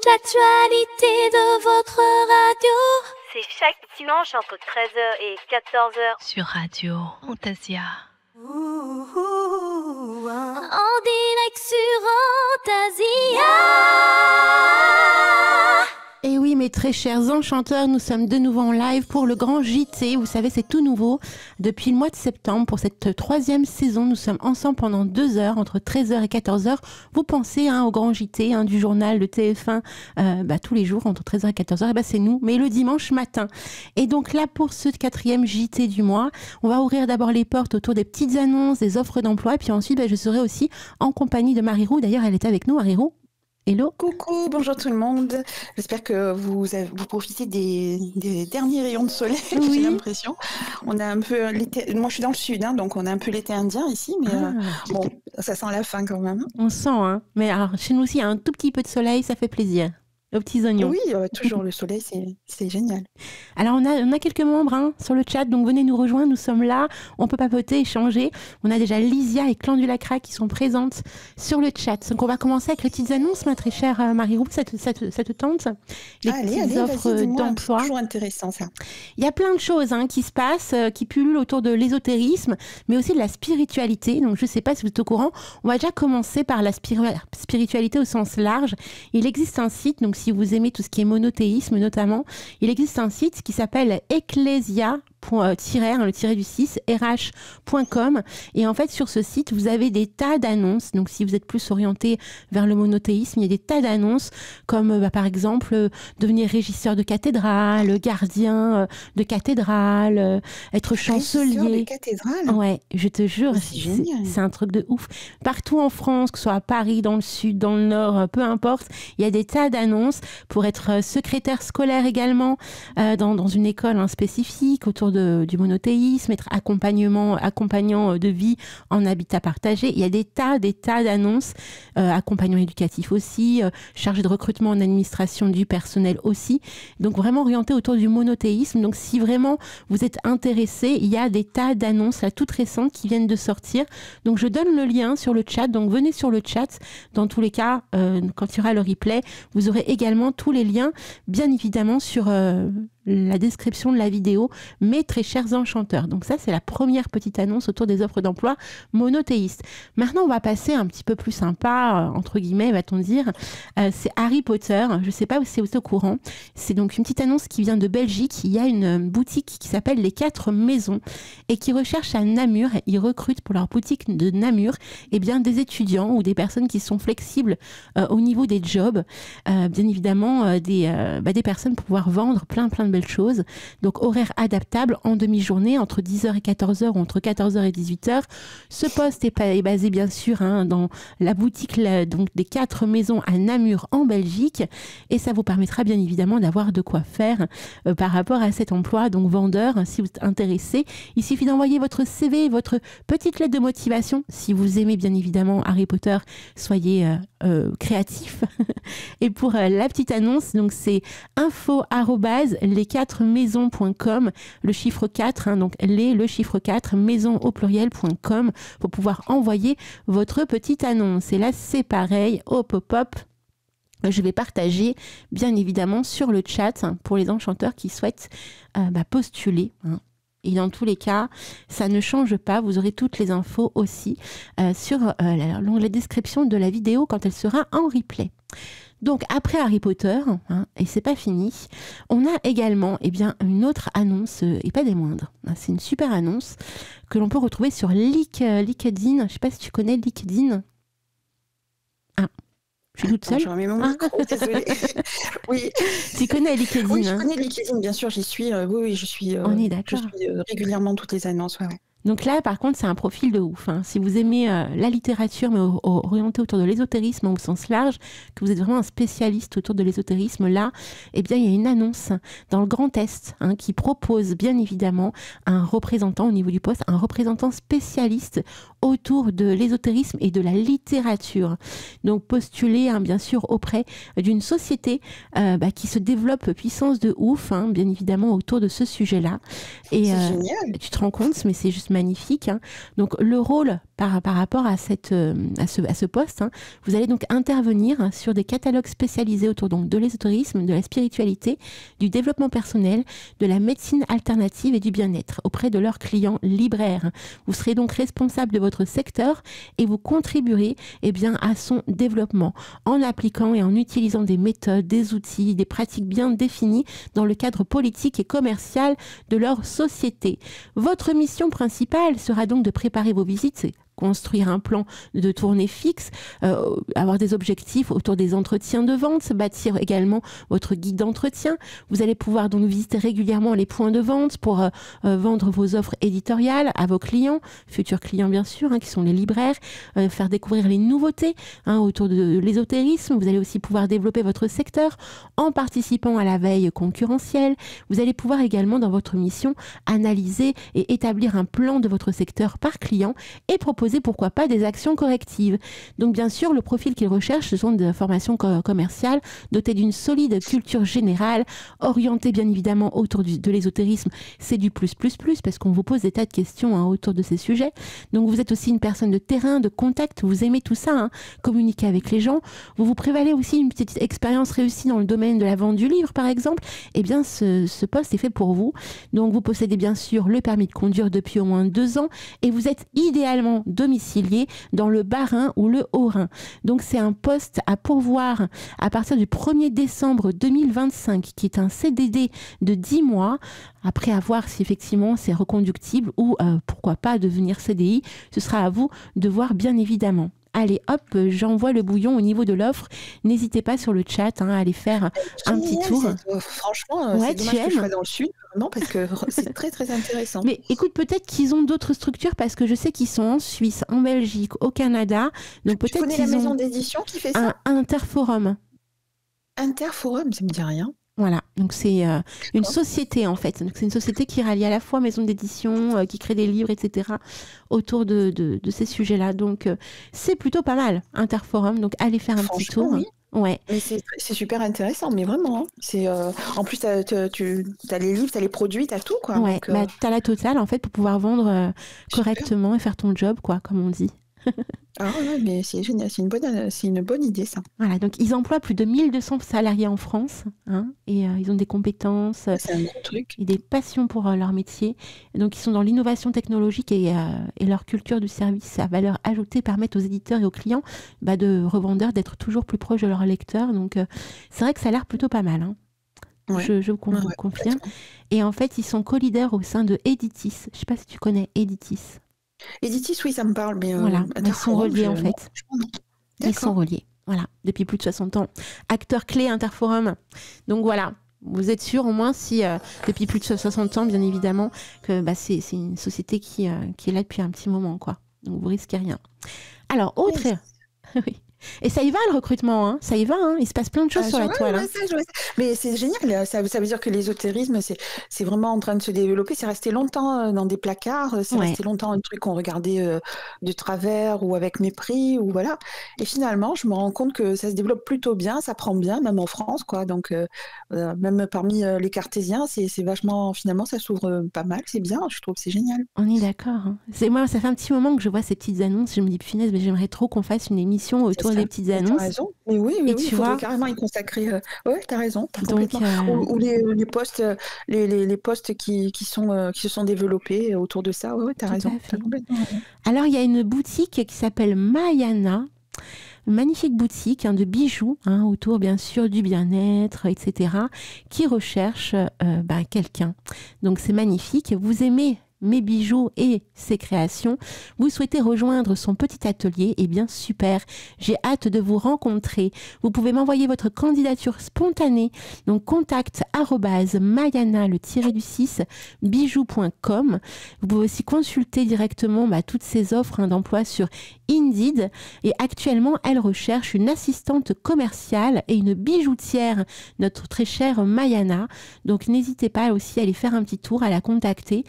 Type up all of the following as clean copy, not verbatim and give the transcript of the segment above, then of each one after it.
toute l'actualité de votre radio. C'est chaque dimanche entre 13h et 14h sur Radio Fantasia. En direct sur Fantasia. Et oui, mes très chers enchanteurs, nous sommes de nouveau en live pour le grand JT. Vous savez, c'est tout nouveau. Depuis le mois de septembre, pour cette 3e saison, nous sommes ensemble pendant 2 heures, entre 13h et 14h. Vous pensez au grand JT du journal, le TF1, tous les jours, entre 13h et 14h, c'est nous, mais le dimanche matin. Et donc là, pour ce 4e JT du mois, on va ouvrir d'abord les portes autour des petites annonces, des offres d'emploi, et puis ensuite, je serai aussi en compagnie de Marie-Roux. D'ailleurs, elle est avec nous, Marie-Roux. Hello. Coucou, bonjour tout le monde. J'espère que vous profitez des derniers rayons de soleil, oui. J'ai l'impression. On a un peu l'été. Moi, je suis dans le sud, donc on a un peu l'été indien ici, mais bon, ça sent la fin quand même. On sent, mais alors, chez nous aussi, il y a un tout petit peu de soleil, ça fait plaisir. Aux petits oignons. Oui, toujours le soleil, c'est génial. Alors, on a quelques membres sur le chat, donc venez nous rejoindre, nous sommes là, on peut papoter, échanger. On a déjà Lysia et Clan du Lacra qui sont présentes sur le chat. Donc, on va commencer avec les petites annonces, ma très chère Marie-Roux, ça te tente? Allez, offres d'emploi. Toujours intéressant, ça. Il y a plein de choses qui se passent, qui pullulent autour de l'ésotérisme, mais aussi de la spiritualité. Donc, je ne sais pas si vous êtes au courant, on va déjà commencer par la spiritualité au sens large. Il existe un site, donc si vous aimez tout ce qui est monothéisme notamment, il existe un site qui s'appelle Ecclesia, le tiré du 6, rh.com. Et en fait, sur ce site, vous avez des tas d'annonces. Donc, si vous êtes plus orienté vers le monothéisme, il y a des tas d'annonces comme, par exemple, devenir régisseur de cathédrale, gardien de cathédrale, être chancelier. Régisseur de cathédrale ? Ouais, je te jure, c'est un truc de ouf. Partout en France, que ce soit à Paris, dans le sud, dans le nord, peu importe, il y a des tas d'annonces pour être secrétaire scolaire également dans une école spécifique autour du monothéisme, être accompagnant de vie en habitat partagé. Il y a des tas d'annonces, accompagnant éducatif aussi, chargé de recrutement en administration du personnel aussi. Donc vraiment orienté autour du monothéisme. Donc si vraiment vous êtes intéressé, il y a des tas d'annonces là, toutes récentes qui viennent de sortir. Donc je donne le lien sur le chat. Donc venez sur le chat. Dans tous les cas, quand il y aura le replay, vous aurez également tous les liens, bien évidemment, sur la description de la vidéo, mes très chers enchanteurs. Donc ça, c'est la première petite annonce autour des offres d'emploi monothéistes. Maintenant, on va passer un petit peu plus sympa, entre guillemets, va-t-on dire. C'est Harry Potter. Je ne sais pas si vous êtes au courant. C'est donc une petite annonce qui vient de Belgique. Il y a une boutique qui s'appelle Les 4 Maisons et qui recherche à Namur. Ils recrutent pour leur boutique de Namur des étudiants ou des personnes qui sont flexibles au niveau des jobs. Bien évidemment, des personnes pour pouvoir vendre plein de belles choses. Donc, horaire adaptable en demi-journée entre 10h et 14h ou entre 14h et 18h. Ce poste est basé, bien sûr, dans la boutique donc des 4 maisons à Namur, en Belgique. Et ça vous permettra, bien évidemment, d'avoir de quoi faire par rapport à cet emploi. Donc, vendeur, si vous êtes intéressé, il suffit d'envoyer votre CV, votre petite lettre de motivation. Si vous aimez, bien évidemment, Harry Potter, soyez créatif. Et pour la petite annonce, donc c'est info@les4maisons.com, le chiffre 4, donc le chiffre 4, maison au pluriel.com, pour pouvoir envoyer votre petite annonce. Et là, c'est pareil, hop, je vais partager, bien évidemment, sur le chat pour les enchanteurs qui souhaitent postuler. Et dans tous les cas, ça ne change pas. Vous aurez toutes les infos aussi sur l'onglet description de la vidéo quand elle sera en replay. Donc, après Harry Potter, et c'est pas fini, on a également une autre annonce, et pas des moindres. C'est une super annonce que l'on peut retrouver sur LinkedIn. Je sais pas si tu connais LinkedIn. Je suis toute seule. Je remets mon micro, désolée. Oui. Tu connais LinkedIn? Oui, je connais LinkedIn, bien sûr, j'y suis. Oui, je suis. On est d'accord. Je suis régulièrement toutes les annonces. Ouais. Donc là, par contre, c'est un profil de ouf. Si vous aimez la littérature, mais orienté autour de l'ésotérisme au sens large, que vous êtes vraiment un spécialiste autour de l'ésotérisme, là, il y a une annonce dans le Grand Est qui propose bien évidemment un représentant au niveau du poste, un représentant spécialiste autour de l'ésotérisme et de la littérature. Donc postuler, bien sûr, auprès d'une société qui se développe puissance de ouf, bien évidemment, autour de ce sujet-là. Et c'est génial. tu te rends compte, mais c'est juste magnifique. Hein. Donc le rôle par rapport à ce poste, hein, vous allez donc intervenir sur des catalogues spécialisés autour donc de l'ésotérisme, de la spiritualité, du développement personnel, de la médecine alternative et du bien-être auprès de leurs clients libraires. Vous serez donc responsable de votre secteur et vous contribuerez à son développement en appliquant et en utilisant des méthodes, des outils, des pratiques bien définies dans le cadre politique et commercial de leur société. Votre mission principale sera donc de préparer vos visites, construire un plan de tournée fixe, avoir des objectifs autour des entretiens de vente, bâtir également votre guide d'entretien. Vous allez pouvoir donc visiter régulièrement les points de vente pour vendre vos offres éditoriales à vos clients, futurs clients bien sûr, hein, qui sont les libraires, faire découvrir les nouveautés autour de l'ésotérisme. Vous allez aussi pouvoir développer votre secteur en participant à la veille concurrentielle. Vous allez pouvoir également dans votre mission analyser et établir un plan de votre secteur par client et proposer pourquoi pas des actions correctives. Donc bien sûr, le profil qu'ils recherchent, ce sont des formations commerciales dotées d'une solide culture générale, orientée bien évidemment autour de l'ésotérisme. C'est du plus parce qu'on vous pose des tas de questions autour de ces sujets. Donc vous êtes aussi une personne de terrain, de contact, vous aimez tout ça, communiquer avec les gens. Vous prévalez aussi une petite expérience réussie dans le domaine de la vente du livre par exemple. Eh bien ce poste est fait pour vous. Donc vous possédez bien sûr le permis de conduire depuis au moins 2 ans et vous êtes idéalement domicilié dans le Bas-Rhin ou le Haut-Rhin. Donc c'est un poste à pourvoir à partir du 1er décembre 2025 qui est un CDD de 10 mois après à voir si effectivement c'est reconductible ou pourquoi pas devenir CDI. Ce sera à vous de voir bien évidemment. Allez, hop, j'envoie le bouillon au niveau de l'offre. N'hésitez pas sur le chat à aller faire un petit tour. Franchement, c'est dommage que je sois dans le sud, vraiment, parce que c'est très, très intéressant. Mais écoute, peut-être qu'ils ont d'autres structures, parce que je sais qu'ils sont en Suisse, en Belgique, au Canada. Donc tu connais la maison d'édition qui fait ça ? Interforum. Interforum, ça me dit rien. Voilà, donc c'est une société en fait. Donc c'est une société qui rallie à la fois maison d'édition, qui crée des livres, etc. autour de ces sujets-là. Donc c'est plutôt pas mal, Interforum. Donc allez faire un petit tour. Oui. Ouais. Mais c'est super intéressant, mais vraiment. C'est en plus, tu as les livres, tu as les produits, tu as tout, quoi. Ouais, donc, tu as la totale en fait pour pouvoir vendre correctement et faire ton job, quoi, comme on dit. Ah ouais, mais c'est génial, c'est une bonne idée ça. Voilà, donc ils emploient plus de 1200 salariés en France, et ils ont des compétences c'est un gros truc. Et des passions pour leur métier. Et donc ils sont dans l'innovation technologique et leur culture du service à valeur ajoutée permettent aux éditeurs et aux clients de revendeurs d'être toujours plus proches de leurs lecteurs. Donc c'est vrai que ça a l'air plutôt pas mal. Ouais. Je vous confirme. Et en fait, ils sont co-leaders au sein de Editis. Je ne sais pas si tu connais Editis. Editis, oui, ça me parle, mais voilà, ils sont reliés en fait. Ils sont reliés, voilà, depuis plus de 60 ans. Acteur clé Interforum. Donc voilà, vous êtes sûr au moins si depuis plus de 60 ans, bien évidemment, que c'est une société qui est là depuis un petit moment, quoi. Donc vous risquez rien. Alors autre, oui. Et ça y va le recrutement, ça y va, il se passe plein de choses sur la toile. Mais c'est génial, ça veut dire que l'ésotérisme, c'est vraiment en train de se développer. C'est resté longtemps dans des placards, c'est resté longtemps un truc qu'on regardait de travers ou avec mépris, ou voilà. Et finalement, je me rends compte que ça se développe plutôt bien, ça prend bien, même en France, quoi. Donc, même parmi les cartésiens, c'est vachement, finalement, ça s'ouvre pas mal, c'est bien, je trouve que c'est génial. On est d'accord. Moi, ça fait un petit moment que je vois ces petites annonces, je me dis, punaise, mais j'aimerais trop qu'on fasse une émission autour des petites annonces. T'as raison. Mais oui, il faudrait carrément y consacrer. Ouais, t'as raison. Donc, ou les postes, les postes qui se sont développés autour de ça. Ouais, t'as raison. Alors, il y a une boutique qui s'appelle Mayana. Une magnifique boutique de bijoux autour bien sûr du bien-être, etc. qui recherche quelqu'un. Donc c'est magnifique. Vous aimez mes bijoux et ses créations, vous souhaitez rejoindre son petit atelier, eh bien super, j'ai hâte de vous rencontrer. Vous pouvez m'envoyer votre candidature spontanée, donc contact@mayana-bijoux.com. Vous pouvez aussi consulter directement toutes ces offres d'emploi sur Indeed, et actuellement elle recherche une assistante commerciale et une bijoutière, notre très chère Mayana. Donc n'hésitez pas aussi à aller faire un petit tour, à la contacter.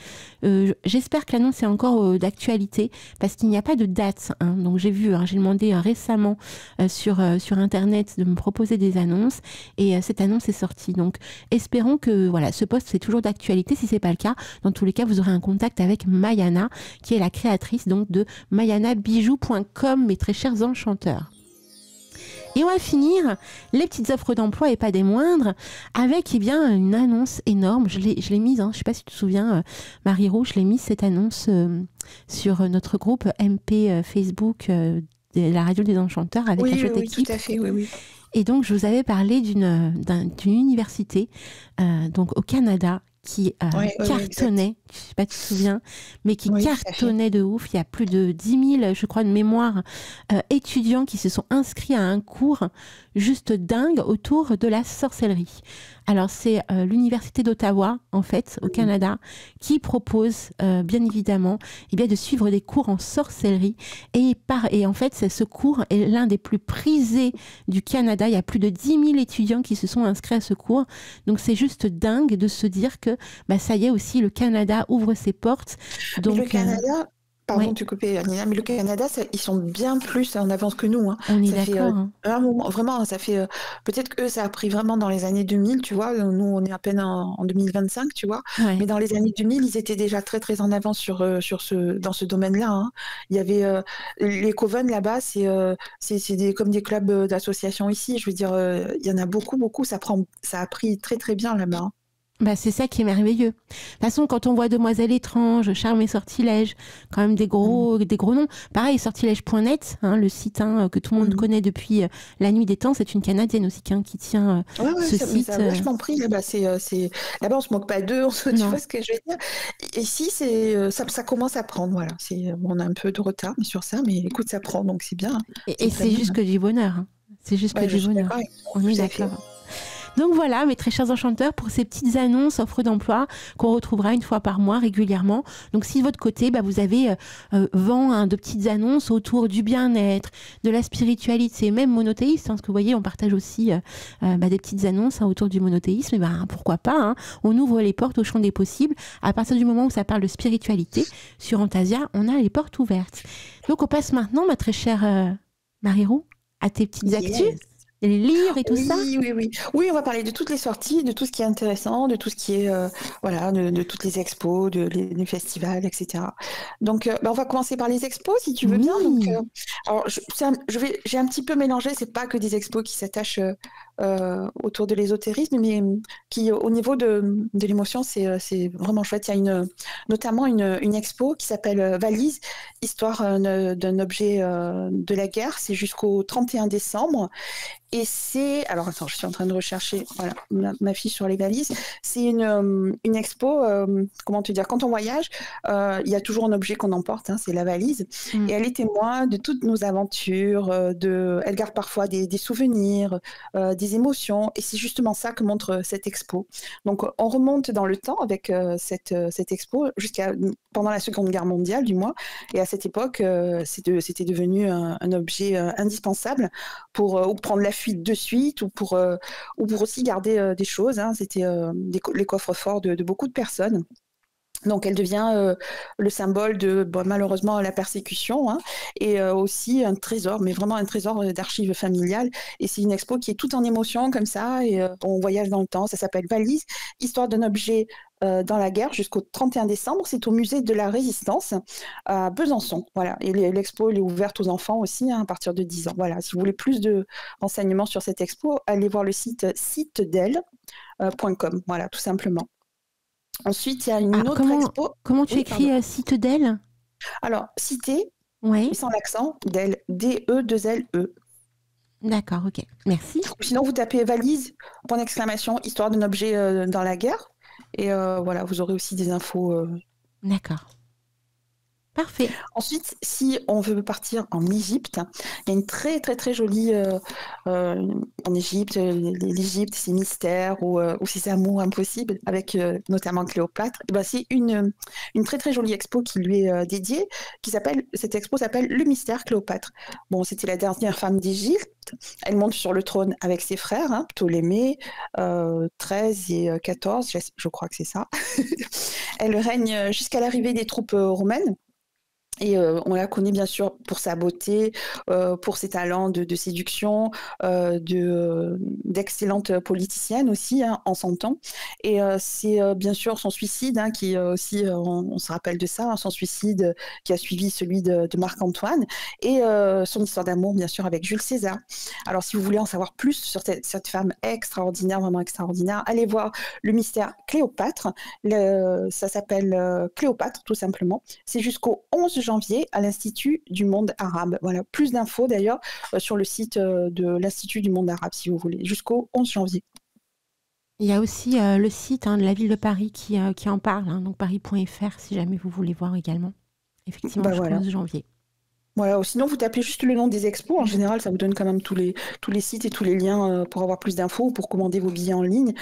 j'espère que l'annonce est encore d'actualité parce qu'il n'y a pas de date. Hein. Donc j'ai demandé récemment sur Internet de me proposer des annonces et cette annonce est sortie. Donc espérons que ce poste c'est toujours d'actualité. Si c'est pas le cas, dans tous les cas, vous aurez un contact avec Mayana, qui est la créatrice donc de mayanabijou.com, mes très chers enchanteurs. Et on va finir les petites offres d'emploi et pas des moindres avec une annonce énorme. Je l'ai mise, je ne sais pas si tu te souviens, Marie-Ro, je l'ai mise cette annonce sur notre groupe MP Facebook de la radio des enchanteurs avec la chouette équipe. Tout à fait, oui. Et donc je vous avais parlé d'une université donc au Canada qui cartonnait, je ne sais pas si tu te souviens, mais qui cartonnait de ouf. Il y a plus de 10 000, je crois, de mémoire, étudiants qui se sont inscrits à un cours juste dingue autour de la sorcellerie. Alors, c'est l'Université d'Ottawa, en fait, au Canada, qui propose, bien évidemment, de suivre des cours en sorcellerie. Et en fait, ce cours est l'un des plus prisés du Canada. Il y a plus de 10 000 étudiants qui se sont inscrits à ce cours. Donc, c'est juste dingue de se dire que, ça y est aussi, le Canada ouvre ses portes. Donc, le Canada... Pardon de te couper, Nina, mais le Canada, ils sont bien plus en avance que nous. Hein. On est d'accord. Vraiment, ça fait... peut-être que ça a pris vraiment dans les années 2000, tu vois. Nous, on est à peine en 2025, tu vois. Ouais. Mais dans les années 2000, ils étaient déjà très, très en avance dans ce domaine-là. Hein. Il y avait... les coven, là-bas, c'est comme des clubs d'association ici. Je veux dire, il y en a beaucoup. Ça a pris très, très bien là-bas. Hein. C'est ça qui est merveilleux. De toute façon, quand on voit Demoiselle étrange, Charme et Sortilège, quand même des gros noms. Pareil, sortilège.net, le site que tout le monde connaît depuis la nuit des temps. C'est une Canadienne aussi qui tient ce site. Ça a vachement pris. Là-bas, là-bas, on se moque pas d'eux. Tu vois ce que je veux dire. Ici, ça commence à prendre. Voilà. On a un peu de retard sur ça, mais écoute, ça prend, donc c'est bien. Et c'est juste que du bonheur. Hein. C'est juste que du bonheur. On est d'accord. Donc voilà, mes très chers enchanteurs, pour ces petites annonces, offres d'emploi qu'on retrouvera une fois par mois régulièrement. Donc si de votre côté, vous avez vent de petites annonces autour du bien-être, de la spiritualité, même monothéiste, parce que vous voyez, on partage aussi des petites annonces autour du monothéisme, et pourquoi pas, hein, on ouvre les portes au champ des possibles. À partir du moment où ça parle de spiritualité, sur Antasia, on a les portes ouvertes. Donc on passe maintenant, ma très chère Marie-Ro, à tes petites actus. Les livres et tout ça. Oui, on va parler de toutes les sorties, de tout ce qui est intéressant, de tout ce qui est de toutes les expos, les festivals, etc. Donc, on va commencer par les expos, si tu veux bien. Donc, alors, j'ai un petit peu mélangé. C'est pas que des expos qui s'attachent autour de l'ésotérisme, mais qui, au niveau de l'émotion, c'est vraiment chouette. Il y a notamment une expo qui s'appelle Valise, histoire d'un objet de la guerre. C'est jusqu'au 31 décembre. Et c'est... Alors, attends, je suis en train de rechercher ma fiche sur les valises. C'est une expo, comment te dire, quand on voyage, il y a toujours un objet qu'on emporte, c'est la valise. Et elle est témoin de toutes nos aventures, elle garde parfois des souvenirs, des émotions. Et c'est justement ça que montre cette expo. Donc, on remonte dans le temps avec cette expo pendant la Seconde Guerre mondiale, du moins. Et à cette époque, c'était devenu un objet indispensable pour prendre la fuite de suite ou pour aussi garder des choses. C'était les coffres forts de beaucoup de personnes. Donc, elle devient le symbole de, malheureusement, la persécution et aussi un trésor, mais vraiment un trésor d'archives familiales. Et c'est une expo qui est toute en émotion comme ça et on voyage dans le temps. Ça s'appelle Valise, histoire d'un objet dans la guerre jusqu'au 31 décembre. C'est au musée de la Résistance à Besançon. Voilà. Et l'expo elle est ouverte aux enfants aussi à partir de 10 ans. Voilà. Si vous voulez plus de renseignements sur cette expo, allez voir le site sitedel.com. Voilà, tout simplement. Ensuite, il y a une autre expo. Comment tu écris Citedel ? Alors, cité, sans l'accent, del, D-E-2-L-E. D'accord, ok. Merci. Sinon, vous tapez valise, point d'exclamation, histoire d'un objet dans la guerre. Et vous aurez aussi des infos. D'accord. Parfait. Ensuite, si on veut partir en Égypte, il y a une très très très jolie en Égypte, l'Égypte, ses mystères ou ses amours impossibles, avec notamment Cléopâtre. Et ben, c'est une très très jolie expo qui lui est dédiée, cette expo s'appelle Le mystère Cléopâtre. Bon, c'était la dernière femme d'Égypte. Elle monte sur le trône avec ses frères, hein, Ptolémée, 13 et 14, je crois que c'est ça. Elle règne jusqu'à l'arrivée des troupes romaines. Et on la connaît bien sûr pour sa beauté, pour ses talents de séduction, d'excellente politicienne aussi, hein, en son temps. Et c'est bien sûr son suicide, hein, qui aussi, on se rappelle de ça, hein, son suicide qui a suivi celui de Marc-Antoine, et son histoire d'amour bien sûr avec Jules César. Alors si vous voulez en savoir plus sur cette femme extraordinaire, vraiment extraordinaire, allez voir Le mystère Cléopâtre. Ça s'appelle Cléopâtre tout simplement. C'est jusqu'au 11 janvier à l'Institut du monde arabe. Voilà, plus d'infos d'ailleurs sur le site de l'Institut du monde arabe si vous voulez, jusqu'au 11 janvier. Il y a aussi le site, hein, de la ville de Paris qui en parle, hein, donc paris.fr si jamais vous voulez voir également. Effectivement, jusqu'au 11 janvier. Voilà, sinon vous tapez juste le nom des expos. En général, ça vous donne quand même tous les sites et tous les liens pour avoir plus d'infos, pour commander vos billets en ligne.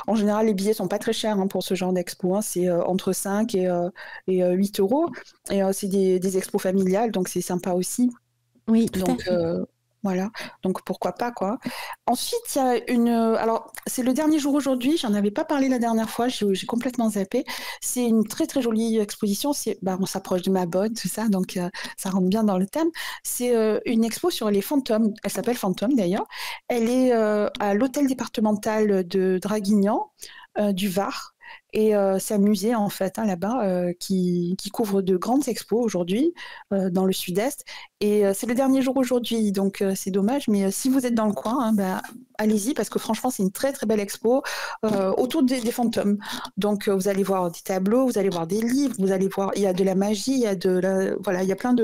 En général, les billets sont pas très chers, hein, pour ce genre d'expo, hein. C'est entre 5 et 8 euros. Et c'est des expos familiales, donc c'est sympa aussi. Oui, tout à fait. Voilà, donc pourquoi pas, quoi. Ensuite, il y a alors, c'est le dernier jour aujourd'hui, j'en avais pas parlé la dernière fois, j'ai complètement zappé. C'est une très très jolie exposition, on s'approche de ma bonne, tout ça, donc ça rentre bien dans le thème. C'est une expo sur les fantômes, elle s'appelle Fantôme d'ailleurs. Elle est à l'hôtel départemental de Draguignan, du Var. Et c'est un musée en fait, hein, là-bas, qui couvre de grandes expos aujourd'hui dans le sud-est. Et c'est le dernier jour aujourd'hui, donc c'est dommage. Mais si vous êtes dans le coin, hein, allez-y, parce que franchement c'est une très très belle expo autour des fantômes. Donc vous allez voir des tableaux, vous allez voir des livres, vous allez voir, il y a de la magie, il y a il y a plein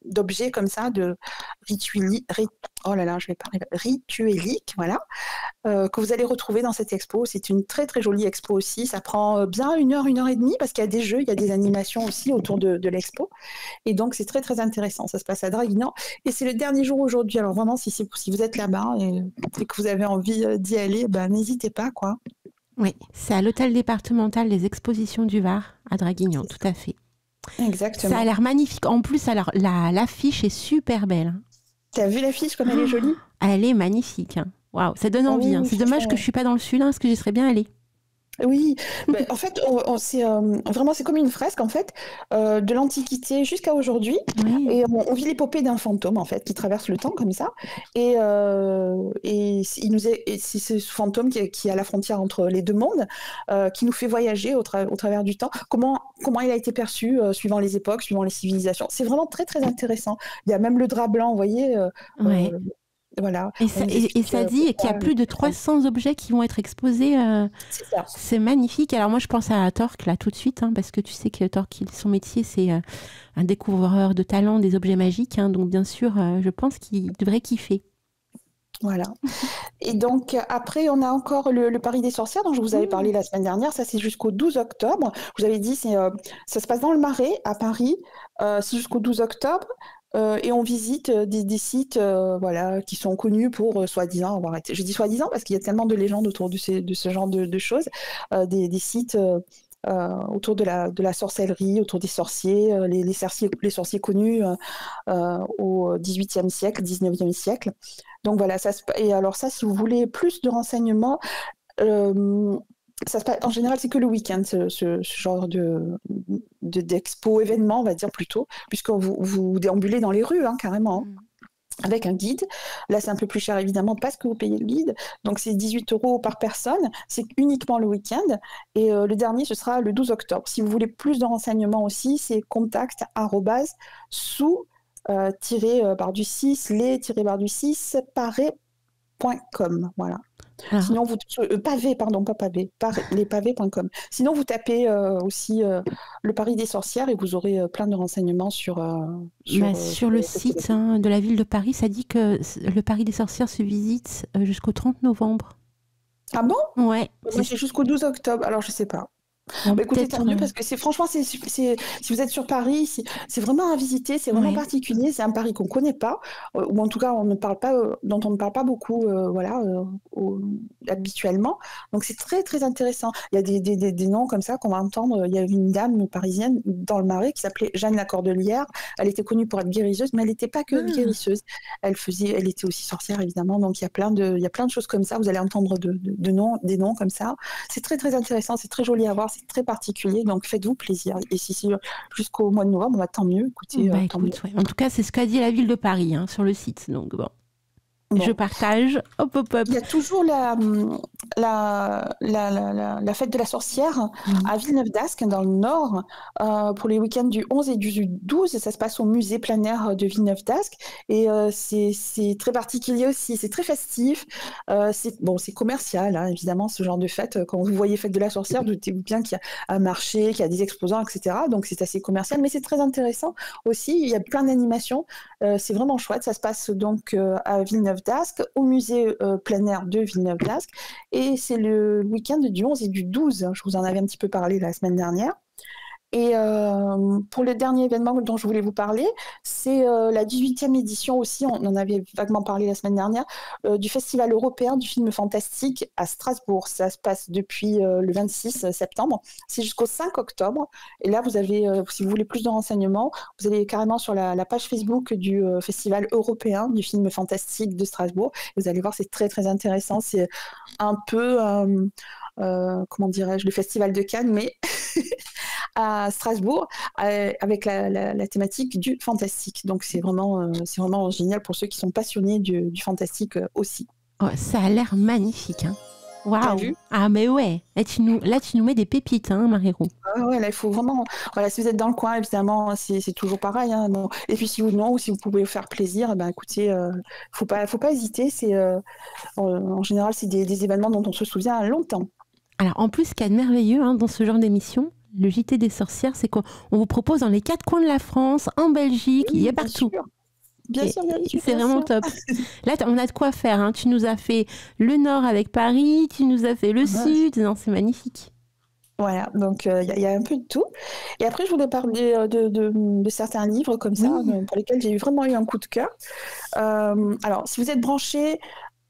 d'objets comme ça, de rituels. Oh là là, je vais parler rituelique, voilà, que vous allez retrouver dans cette expo. C'est une très très jolie expo aussi. Ça prend bien 1 heure et demie parce qu'il y a des jeux, il y a des animations aussi autour de l'expo. Et donc c'est très très intéressant. Ça se passe à Draguignan et c'est le dernier jour aujourd'hui. Alors vraiment, si vous êtes là-bas et que vous avez envie d'y aller, n'hésitez pas, quoi. Oui, c'est à l'hôtel départemental des expositions du Var à Draguignan, tout à fait. Exactement. Ça a l'air magnifique. En plus, alors l'affiche est super belle, hein. T'as vu l'affiche comme elle est jolie? Elle est magnifique, hein. Waouh, ça donne envie, hein. C'est dommage que je suis pas dans le sud, hein, parce que j'y serais bien allée. Oui, en fait, vraiment, c'est comme une fresque en fait, de l'Antiquité jusqu'à aujourd'hui, Oui. et on vit l'épopée d'un fantôme en fait qui traverse le temps comme ça, et c'est ce fantôme qui est à la frontière entre les deux mondes, qui nous fait voyager au travers du temps. Comment il a été perçu suivant les époques, suivant les civilisations. C'est vraiment très très intéressant. Il y a même le drap blanc, vous voyez. Ouais. Voilà. Et ça dit qu'il y a plus de 300 objets qui vont être exposés. C'est ça. C'est magnifique. Alors moi, je pense à Torque, là, tout de suite, hein, parce que tu sais que Torque, son métier, c'est un découvreur de talent des objets magiques. Hein, donc, bien sûr, je pense qu'il devrait kiffer. Voilà. Et donc, après, on a encore le Paris des sorcières dont je vous avais parlé la semaine dernière. Ça, c'est jusqu'au 12 octobre. Je vous avais dit, ça se passe dans le Marais, à Paris. C'est jusqu'au 12 octobre. Et on visite des sites qui sont connus pour soi-disant avoir été... Je dis soi-disant parce qu'il y a tellement de légendes autour de ce genre de choses. Des sites autour de la sorcellerie, autour des sorciers, les sorciers connus au XVIIIe siècle, XIXe siècle. Donc voilà, et alors ça, si vous voulez plus de renseignements, ça se passe, en général, c'est que le week-end, ce genre d'expo, événement, on va dire plutôt, puisque vous déambulez dans les rues, hein, carrément, avec un guide. Là, c'est un peu plus cher, évidemment, parce que vous payez le guide. Donc, c'est 18 € par personne. C'est uniquement le week-end. Et le dernier, ce sera le 12 octobre. Si vous voulez plus de renseignements aussi, c'est contact@sous-barre-du-6 les-barre-du-6 paris.com. Voilà. Ah. Sinon, lespavés.com. Sinon, vous tapez aussi le Paris des sorcières et vous aurez plein de renseignements sur le site de la ville de Paris. Ça dit que le Paris des sorcières se visite jusqu'au 30 novembre. Ah bon? Ouais. Moi, c'est jusqu'au 12 octobre, alors je sais pas. Bon, Écoutez, tant mieux, parce que franchement, si vous êtes sur Paris, c'est vraiment à visiter, c'est vraiment particulier, c'est un Paris qu'on ne connaît pas, ou en tout cas dont on ne parle pas beaucoup habituellement. Donc c'est très très intéressant. Il y a des noms comme ça qu'on va entendre. Il y avait une dame parisienne dans le Marais qui s'appelait Jeanne la Cordelière. Elle était connue pour être guérisseuse, mais elle n'était pas que guérisseuse. Elle était aussi sorcière, évidemment. Donc il y a plein de choses comme ça. Vous allez entendre des noms comme ça. C'est très très intéressant, c'est très joli à voir, c'est très particulier, donc faites-vous plaisir. Et si c'est jusqu'au mois de novembre, tant mieux. Écoutez, tant mieux. En tout cas, c'est ce qu'a dit la ville de Paris sur le site. Donc bon. Je partage. Hop. Il y a toujours la fête de la sorcière à Villeneuve-d'Ascq, dans le Nord, pour les week-ends du 11 et du 12. Ça se passe au musée plein air de Villeneuve-d'Ascq. Et c'est très particulier aussi. C'est très festif. C'est commercial, hein, évidemment, ce genre de fête. Quand vous voyez fête de la sorcière, doutez-vous bien qu'il y a un marché, qu'il y a des exposants, etc. Donc, c'est assez commercial. Mais c'est très intéressant aussi. Il y a plein d'animations. C'est vraiment chouette. Ça se passe donc à Villeneuve-d'Ascq, au musée plein air de Villeneuve-d'Ascq. Et c'est le week-end du 11 et du 12. Je vous en avais un petit peu parlé la semaine dernière. Et pour le dernier événement dont je voulais vous parler, c'est la 18e édition aussi, on en avait vaguement parlé la semaine dernière, du Festival européen du film fantastique à Strasbourg. Ça se passe depuis le 26 septembre, c'est jusqu'au 5 octobre. Et là, vous avez, si vous voulez plus de renseignements, vous allez carrément sur la page Facebook du Festival européen du film fantastique de Strasbourg. Et vous allez voir, c'est très très intéressant. C'est un peu... comment dirais-je, le Festival de Cannes, mais à Strasbourg, avec la thématique du fantastique. Donc c'est vraiment génial pour ceux qui sont passionnés du fantastique aussi. Oh, ça a l'air magnifique, hein. Waouh! Ah mais ouais, là tu nous mets des pépites, hein, Marie-Roux. Ah ouais, là il faut vraiment, voilà, si vous êtes dans le coin, évidemment, c'est toujours pareil, hein, bon. Et puis si vous pouvez vous faire plaisir, ben écoutez, faut pas hésiter. En général, c'est des événements dont on se souvient longtemps. Alors en plus, ce qu'il y a de merveilleux dans ce genre d'émission, le JT des sorcières, c'est qu'on vous propose dans les 4 coins de la France, en Belgique, il y a partout. Bien sûr. C'est vraiment top. Là, on a de quoi faire, hein. Tu nous as fait le Nord avec Paris, tu nous as fait le Sud. Non, c'est magnifique. Voilà, donc il y a un peu de tout. Et après, je voulais parler de certains livres comme ça, pour lesquels j'ai vraiment eu un coup de cœur. Alors, si vous êtes branché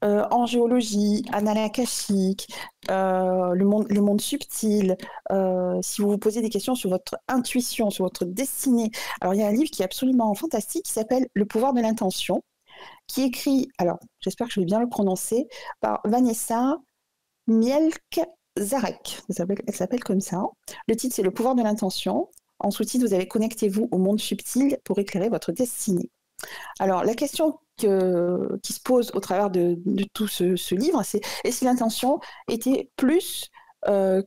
en géologie, annales akashiques, les mondes subtils, si vous vous posez des questions sur votre intuition, sur votre destinée. Alors, il y a un livre qui est absolument fantastique qui s'appelle Le pouvoir de l'intention, qui est écrit, alors j'espère que je vais bien le prononcer, par Vanessa Mielck-Zarek. Elle s'appelle comme ça. Le titre, c'est Le pouvoir de l'intention. En sous-titre, vous avez Connectez-vous au monde subtil pour éclairer votre destinée. Alors, la question qui se pose au travers de tout ce livre, c'est est-ce que l'intention était plus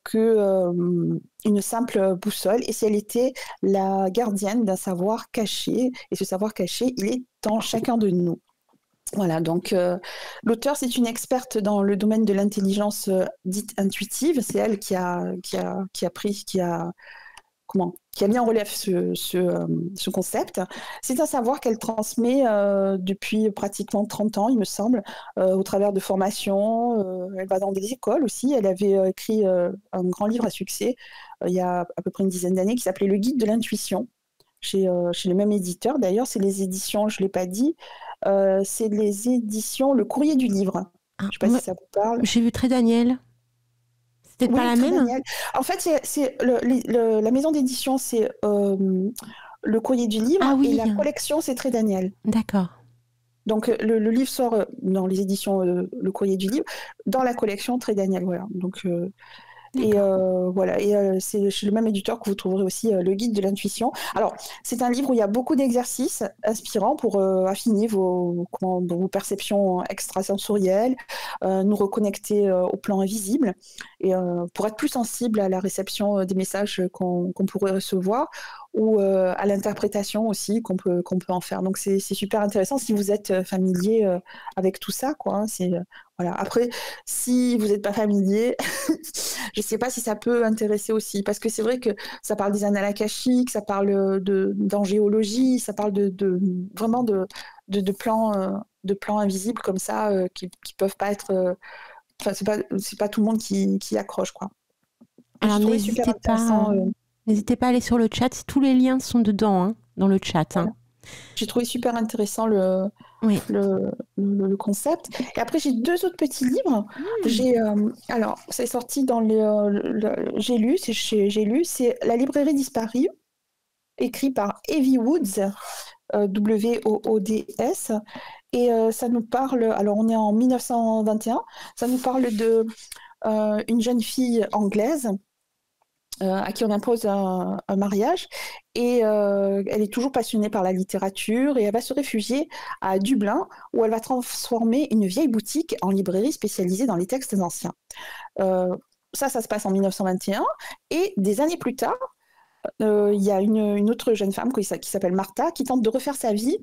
qu'une simple boussole, et si elle était la gardienne d'un savoir caché, et ce savoir caché, il est en chacun de nous. Voilà, donc l'auteur, c'est une experte dans le domaine de l'intelligence dite intuitive. C'est elle qui a mis en relief ce concept. C'est un savoir qu'elle transmet depuis pratiquement 30 ans, il me semble, au travers de formations. Elle va dans des écoles aussi. Elle avait écrit un grand livre à succès il y a à peu près une dizaine d'années qui s'appelait Le Guide de l'intuition, chez le même éditeur. D'ailleurs, c'est les éditions, je ne l'ai pas dit, c'est les éditions Le Courrier du Livre. Je ne sais pas si ça vous parle. J'ai vu Très Daniel. C'était pas la même. Daniel. En fait, c'est la maison d'édition, c'est Le Courrier du Livre, et la collection, c'est Très Daniel. D'accord. Donc le livre sort dans les éditions Le Courrier du Livre, dans la collection Très Daniel. Voilà. Donc c'est chez le même éditeur que vous trouverez aussi Le Guide de l'intuition. Alors, c'est un livre où il y a beaucoup d'exercices inspirants pour affiner vos perceptions extrasensorielles, nous reconnecter au plan invisible, et pour être plus sensible à la réception des messages qu'on pourrait recevoir, ou à l'interprétation aussi qu'on peut en faire. Donc c'est super intéressant si vous êtes familier avec tout ça, quoi, hein. Voilà. Après, si vous n'êtes pas familier, je ne sais pas si ça peut intéresser aussi, parce que c'est vrai que ça parle des annales akashiques, ça parle d'angéologie, ça parle vraiment de plans invisibles comme ça, qui peuvent pas être... c'est pas tout le monde qui accroche, quoi. Alors, n'hésitez pas à aller sur le chat. Tous les liens sont dedans, hein, dans le chat. Hein. J'ai trouvé super intéressant le concept. Et après, j'ai 2 autres petits livres. Alors, c'est sorti dans j'ai lu, c'est La librairie disparue, écrit par Evie Woods, Woods. Et ça nous parle, alors on est en 1921, ça nous parle de une jeune fille anglaise à qui on impose un mariage, et elle est toujours passionnée par la littérature, et elle va se réfugier à Dublin, où elle va transformer une vieille boutique en librairie spécialisée dans les textes anciens. Ça se passe en 1921, et des années plus tard, il y a une autre jeune femme qui s'appelle Martha, qui tente de refaire sa vie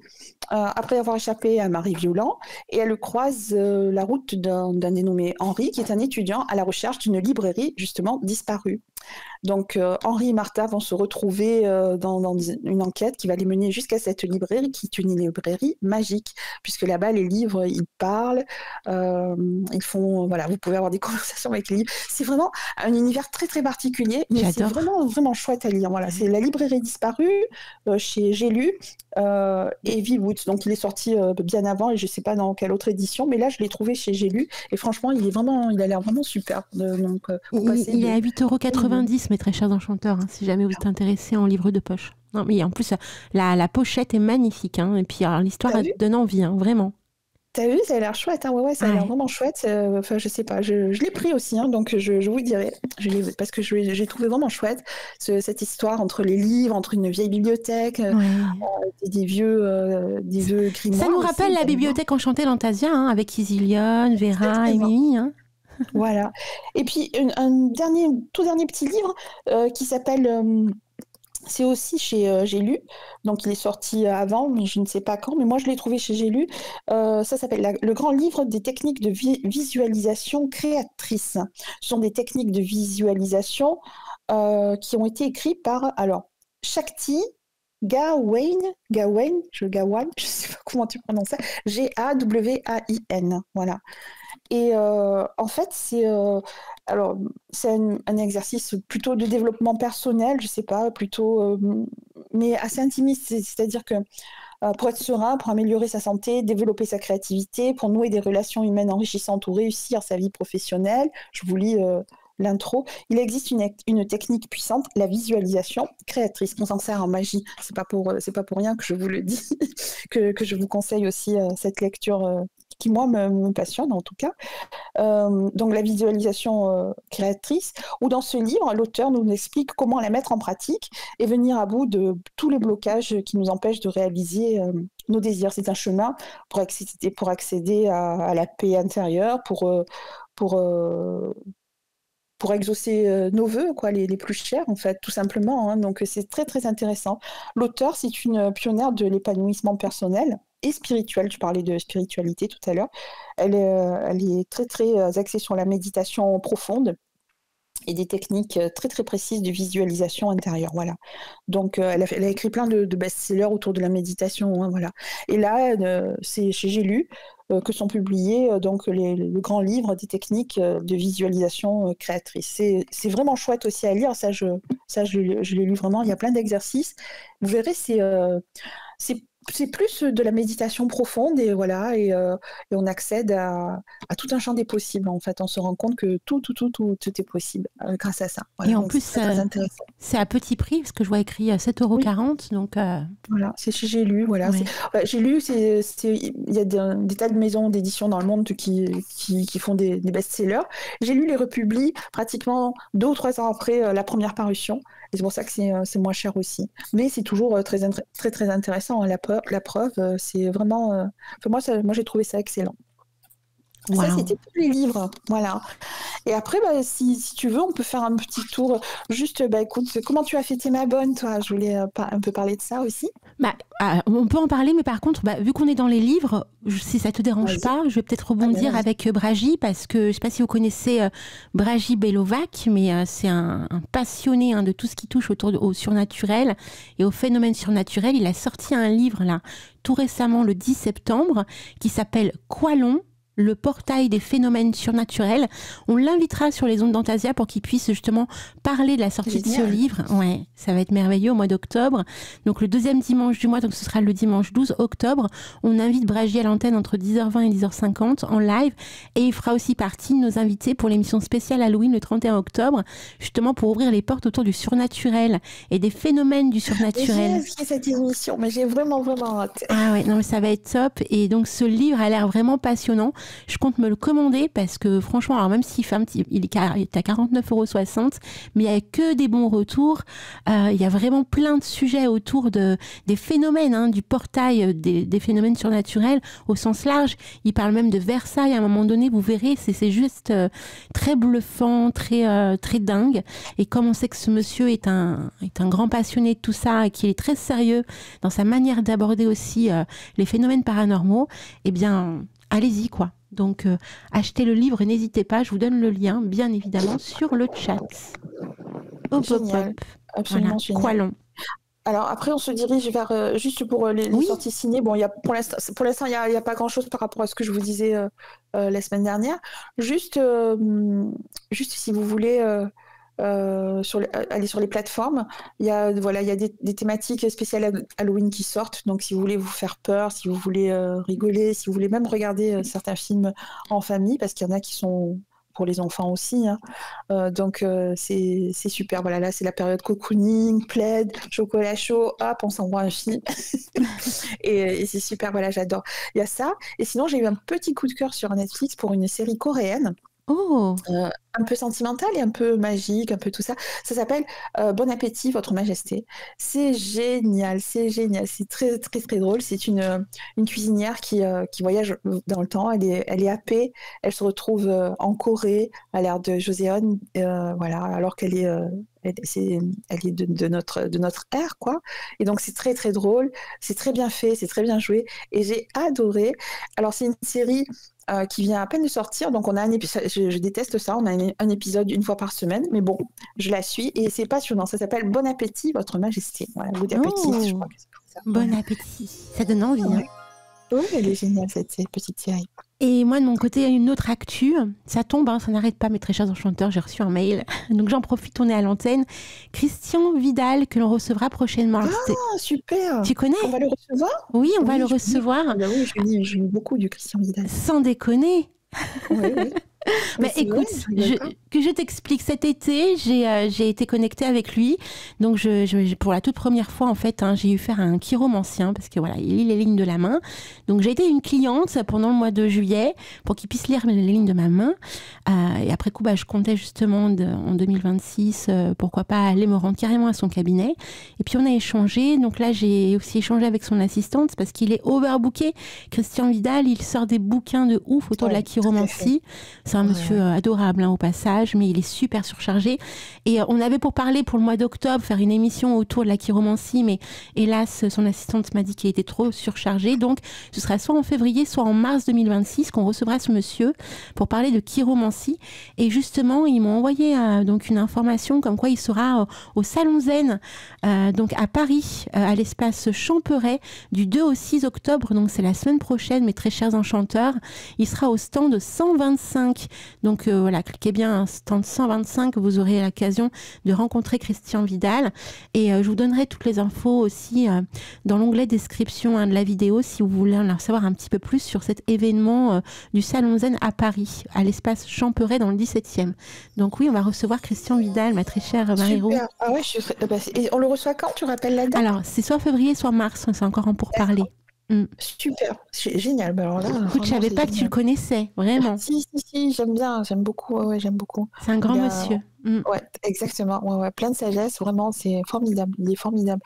après avoir échappé à un mari violent, et elle croise la route d'un dénommé Henri, qui est un étudiant à la recherche d'une librairie justement disparue. Donc Henri et Martha vont se retrouver dans une enquête qui va les mener jusqu'à cette librairie, qui est une librairie magique, puisque là-bas les livres ils parlent, ils font, voilà, vous pouvez avoir des conversations avec les livres. C'est vraiment un univers très très particulier, mais c'est vraiment vraiment chouette à lire. Voilà, c'est La librairie disparue chez J'ai lu, Evie Woods. Donc il est sorti bien avant, et je sais pas dans quelle autre édition, mais là je l'ai trouvé chez J'ai lu, et franchement il a l'air vraiment super. Donc il est à 8,90 €, mes très chers enchanteurs, hein, si jamais vous êtes intéressés en livre de poche. Non, mais en plus, la pochette est magnifique, hein, et puis alors, l'histoire donne envie, hein, vraiment. T'as vu, ça a l'air chouette, hein, ouais, ça a l'air vraiment chouette. Enfin, je sais pas, je l'ai pris aussi, hein, donc je vous dirai, parce que j'ai trouvé vraiment chouette cette histoire entre les livres, entre une vieille bibliothèque, des vieux grimoires. Ça nous rappelle la bibliothèque enchantée d'Antasia, hein, avec Isilionne, Vera et Mimi, hein. Voilà. Et puis un tout dernier petit livre qui s'appelle, c'est aussi chez J'ai lu, donc il est sorti avant, mais je ne sais pas quand, mais moi je l'ai trouvé chez J'ai lu. Ça s'appelle Le grand livre des techniques de visualisation créatrice. Ce sont des techniques de visualisation qui ont été écrites par Shakti Gawain, je sais pas comment tu prononces ça, Gawain, voilà. Et en fait, c'est un exercice plutôt de développement personnel, je sais pas, plutôt, mais assez intimiste. C'est-à-dire que pour être serein, pour améliorer sa santé, développer sa créativité, pour nouer des relations humaines enrichissantes ou réussir sa vie professionnelle, je vous lis l'intro. Il existe une technique puissante, la visualisation créatrice. On s'en sert en magie. C'est pas pour rien que je vous le dis, que je vous conseille aussi cette lecture qui, moi, me passionne en tout cas. Donc la visualisation créatrice, où dans ce livre, l'auteur nous explique comment la mettre en pratique et venir à bout de tous les blocages qui nous empêchent de réaliser nos désirs. C'est un chemin pour accéder à la paix intérieure, pour exaucer nos vœux, quoi, les plus chers, en fait, tout simplement, hein. Donc c'est très très intéressant. L'auteur, c'est une pionnière de l'épanouissement personnel et spirituel. Tu parlais de spiritualité tout à l'heure. Elle est très très axée sur la méditation profonde et des techniques très très précises de visualisation intérieure, voilà. Donc elle a écrit plein de best-sellers autour de la méditation, hein, voilà. Et là, c'est chez J'ai lu que sont publiés donc le grand livre des techniques de visualisation créatrice. C'est vraiment chouette aussi à lire, ça je l'ai lu vraiment. Il y a plein d'exercices. Vous verrez, c'est plus de la méditation profonde, et voilà, et on accède à tout un champ des possibles, en fait. On se rend compte que tout est possible grâce à ça. Voilà, et en plus, c'est à petit prix, parce que je vois écrit 7,40 €, donc... Voilà, c'est chez J'ai lu, voilà. Ouais. J'ai lu, il y a des tas de maisons d'édition dans le monde qui font des best-sellers. J'ai lu les republie pratiquement 2 ou 3 ans après la première parution, et c'est pour ça que c'est moins cher aussi. Mais c'est toujours très très très intéressant, hein. La preuve, c'est vraiment... moi j'ai trouvé ça excellent. Wow. Ça, c'était tous les livres, voilà. Et après, si tu veux, on peut faire un petit tour. Juste, écoute, comment tu as fêté ma bonne, toi? Je voulais un peu parler de ça aussi. On peut en parler, mais par contre, vu qu'on est dans les livres, si ça te dérange pas, je vais peut-être rebondir avec Braji, parce que je ne sais pas si vous connaissez Braji Belovac, mais c'est un passionné de tout ce qui touche au surnaturel et aux phénomènes surnaturels. Il a sorti un livre là tout récemment, le 10 septembre, qui s'appelle Qualon, le portail des phénomènes surnaturels. On l'invitera sur les ondes d'Antasia pour qu'il puisse justement parler de la sortie de ce livre. Ouais, ça va être merveilleux au mois d'octobre. Donc le deuxième dimanche du mois, donc ce sera le dimanche 12 octobre. On invite Bragy à l'antenne entre 10h20 et 10h50 en live. Et il fera aussi partie de nos invités pour l'émission spéciale Halloween le 31 octobre, justement pour ouvrir les portes autour du surnaturel et des phénomènes du surnaturel. J'ai cette émission, mais j'ai vraiment hâte. Ah ouais, non mais ça va être top. Et donc ce livre a l'air vraiment passionnant. Je compte me le commander parce que franchement, alors même s'il fait il est à 49,60 €, mais il n'y a que des bons retours. Il y a vraiment plein de sujets autour des phénomènes, du portail des phénomènes surnaturels au sens large. Il parle même de Versailles à un moment donné, vous verrez, c'est juste très bluffant, très dingue. Et comme on sait que ce monsieur est un grand passionné de tout ça et qu'il est très sérieux dans sa manière d'aborder aussi les phénomènes paranormaux, eh bien, allez-y, quoi. Donc, achetez le livre, n'hésitez pas, je vous donne le lien, bien évidemment, sur le chat. Génial. Absolument voilà. génial. Quoi long. Alors après, on se dirige vers, juste pour les sorties ciné. Bon, pour l'instant, il n'y a pas grand-chose par rapport à ce que je vous disais la semaine dernière. Juste si vous voulez aller sur les plateformes, il y a des thématiques spéciales Halloween qui sortent. Donc, si vous voulez vous faire peur, si vous voulez rigoler, si vous voulez même regarder certains films en famille, parce qu'il y en a qui sont pour les enfants aussi, donc c'est super. Voilà, là c'est la période cocooning, plaid, chocolat chaud, hop, on s'envoie un film et c'est super. Voilà, j'adore. Il y a ça. Et sinon, j'ai eu un petit coup de cœur sur Netflix pour une série coréenne. Un peu sentimentale et un peu magique, un peu tout ça. Ça s'appelle Bon appétit, Votre Majesté. C'est génial, c'est très très très drôle. C'est une cuisinière qui voyage dans le temps. Elle est happée. Elle se retrouve en Corée à l'ère de Joseon, voilà, alors qu'elle est de notre ère, quoi. Et donc c'est très très drôle, c'est très bien fait, c'est très bien joué et j'ai adoré. Alors c'est une série qui vient à peine de sortir, donc on a un épisode, je déteste ça, on a un épisode une fois par semaine, mais bon, je la suis et c'est passionnant. Ça s'appelle Bon appétit, Votre Majesté. Voilà, Good appétit, je crois que c'est ça. Bon appétit, ça donne envie. Ouais. Oui, elle est géniale cette petite série. Et moi, de mon côté, une autre actu. Ça tombe, ça n'arrête pas, mes très chers enchanteurs. J'ai reçu un mail. Donc, j'en profite, on est à l'antenne. Christian Vidal, que l'on recevra prochainement. Super. Tu connais? On va le recevoir? Oui, on va le recevoir. Oui, je lis beaucoup du Christian Vidal. Sans déconner. Oui. Mais écoute, que je t'explique. Cet été, j'ai été connectée avec lui. Donc, pour la toute première fois, en fait, j'ai eu faire un chiromancien parce que voilà, il lit les lignes de la main. Donc, j'ai été une cliente pendant le mois de juillet pour qu'il puisse lire les lignes de ma main. Et après coup, je comptais justement en 2026, pourquoi pas aller me rendre carrément à son cabinet. Et puis, on a échangé. Donc là, j'ai aussi échangé avec son assistante parce qu'il est overbooké. Christian Vidal, il sort des bouquins de ouf autour de la chiromancie. C'est un monsieur adorable au passage, mais il est super surchargé. Et on avait pour parler pour le mois d'octobre, faire une émission autour de la chiromancie, mais hélas, son assistante m'a dit qu'il était trop surchargé. Donc, ce sera soit en février, soit en mars 2026 qu'on recevra ce monsieur pour parler de chiromancie. Et justement, ils m'ont envoyé donc une information comme quoi il sera au Salon Zen, donc à Paris, à l'espace Champeret, du 2 au 6 octobre. Donc, c'est la semaine prochaine, mes très chers enchanteurs. Il sera au stand 125. Donc voilà, cliquez bien un stand 125, vous aurez l'occasion de rencontrer Christian Vidal. Et je vous donnerai toutes les infos aussi dans l'onglet description de la vidéo si vous voulez en savoir un petit peu plus sur cet événement du Salon Zen à Paris, à l'espace Champeret dans le 17e. Donc oui, on va recevoir Christian Vidal, ma très chère Marie-Roux. Super. Ah ouais, et on le reçoit quand? Tu rappelles la date? Alors, c'est soit février, soit mars, c'est encore en pourparlers. Super, c'est génial. Alors là, écoute, je savais pas que tu le connaissais, vraiment. Si, j'aime bien, j'aime beaucoup. Ouais, j'aime beaucoup. C'est un grand monsieur. Ouais, exactement. Ouais, plein de sagesse, vraiment, c'est formidable. Il est formidable.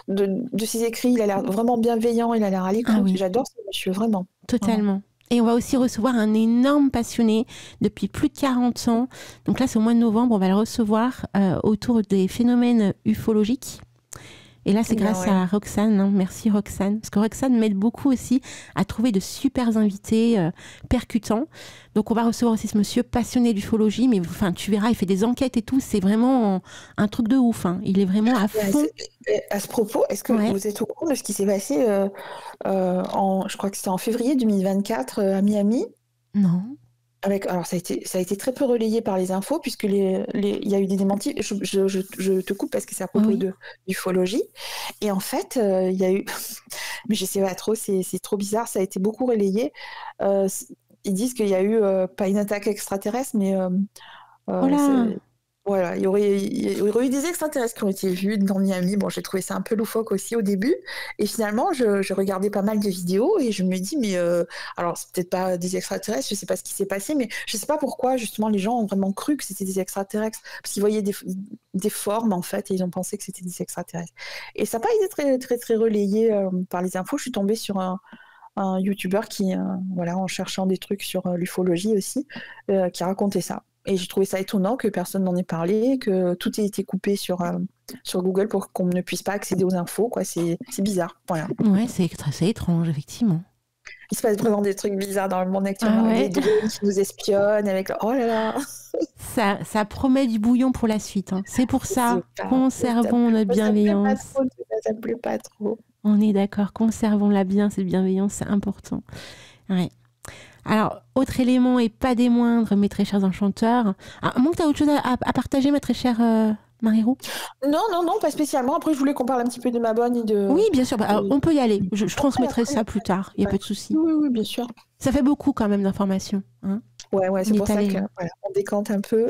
De ses écrits, il a l'air vraiment bienveillant, il a l'air à l'écoute. Oui. J'adore ce monsieur, vraiment. Totalement. Et on va aussi recevoir un énorme passionné depuis plus de 40 ans. Donc là, c'est au mois de novembre, on va le recevoir autour des phénomènes ufologiques. Et là, c'est grâce à Roxane. Merci Roxane. Parce que Roxane m'aide beaucoup aussi à trouver de super invités percutants. Donc, on va recevoir aussi ce monsieur passionné d'ufologie. Mais enfin, tu verras, il fait des enquêtes et tout. C'est vraiment un truc de ouf. Il est vraiment à fond. À ce propos, est-ce que vous êtes au courant de ce qui s'est passé je crois que c'était en février 2024 à Miami? Non. Alors ça a été très peu relayé par les infos puisque il y a eu des démentis. Je te coupe parce que c'est à propos de l'ufologie. Et en fait, il y a eu, mais je sais pas trop, c'est trop bizarre. Ça a été beaucoup relayé. Ils disent qu'il y a eu pas une attaque extraterrestre, mais voilà, il y aurait eu des extraterrestres qui ont été vus dans Miami. Bon, j'ai trouvé ça un peu loufoque aussi au début. Et finalement, je regardais pas mal de vidéos et je me dis, mais alors, c'est peut-être pas des extraterrestres, je sais pas ce qui s'est passé, mais je sais pas pourquoi, justement, les gens ont vraiment cru que c'était des extraterrestres. Parce qu'ils voyaient des formes, en fait, et ils ont pensé que c'était des extraterrestres. Et ça n'a pas été très, très, très relayé par les infos. Je suis tombée sur un YouTuber qui, voilà, en cherchant des trucs sur l'ufologie aussi, qui racontait ça. Et j'ai trouvé ça étonnant que personne n'en ait parlé, que tout ait été coupé sur Google pour qu'on ne puisse pas accéder aux infos, quoi. C'est bizarre. Voilà. Ouais, c'est étrange, effectivement. Il se passe vraiment des trucs bizarres dans le monde actuellement. Des drones qui nous espionnent avec... Oh là là. Ça promet du bouillon pour la suite. Hein. C'est pour ça, conservons notre bienveillance. Ça me plaît pas trop. On est d'accord, conservons cette bienveillance, c'est important. Ouais. Alors, autre élément, et pas des moindres, mes très chers enchanteurs. À moins que tu as autre chose à partager, ma très chère Marie-Roux ? Non, pas spécialement. Après, je voulais qu'on parle un petit peu de ma bonne et de... Oui, bien sûr. Alors, on peut y aller. Je transmettrai ça plus tard. Il n'y a pas de souci. Oui, bien sûr. Ça fait beaucoup quand même d'informations. Hein. Ouais, c'est pour ça qu'on décante un peu.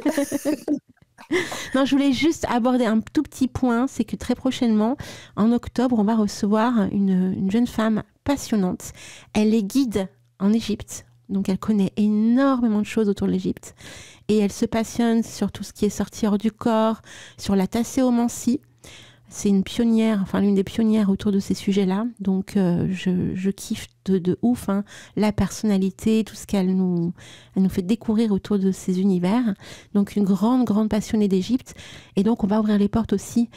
Non, je voulais juste aborder un tout petit point. C'est que très prochainement, en octobre, on va recevoir une jeune femme passionnante. Elle est guide en Égypte. Donc, elle connaît énormément de choses autour de l'Égypte. Et elle se passionne sur tout ce qui est sorti hors du corps, sur la tasséomancie. C'est une pionnière, enfin l'une des pionnières autour de ces sujets-là. Donc, je kiffe de ouf la personnalité, tout ce qu'elle nous fait découvrir autour de ces univers. Donc, une grande passionnée d'Égypte. Et donc, on va ouvrir les portes aussi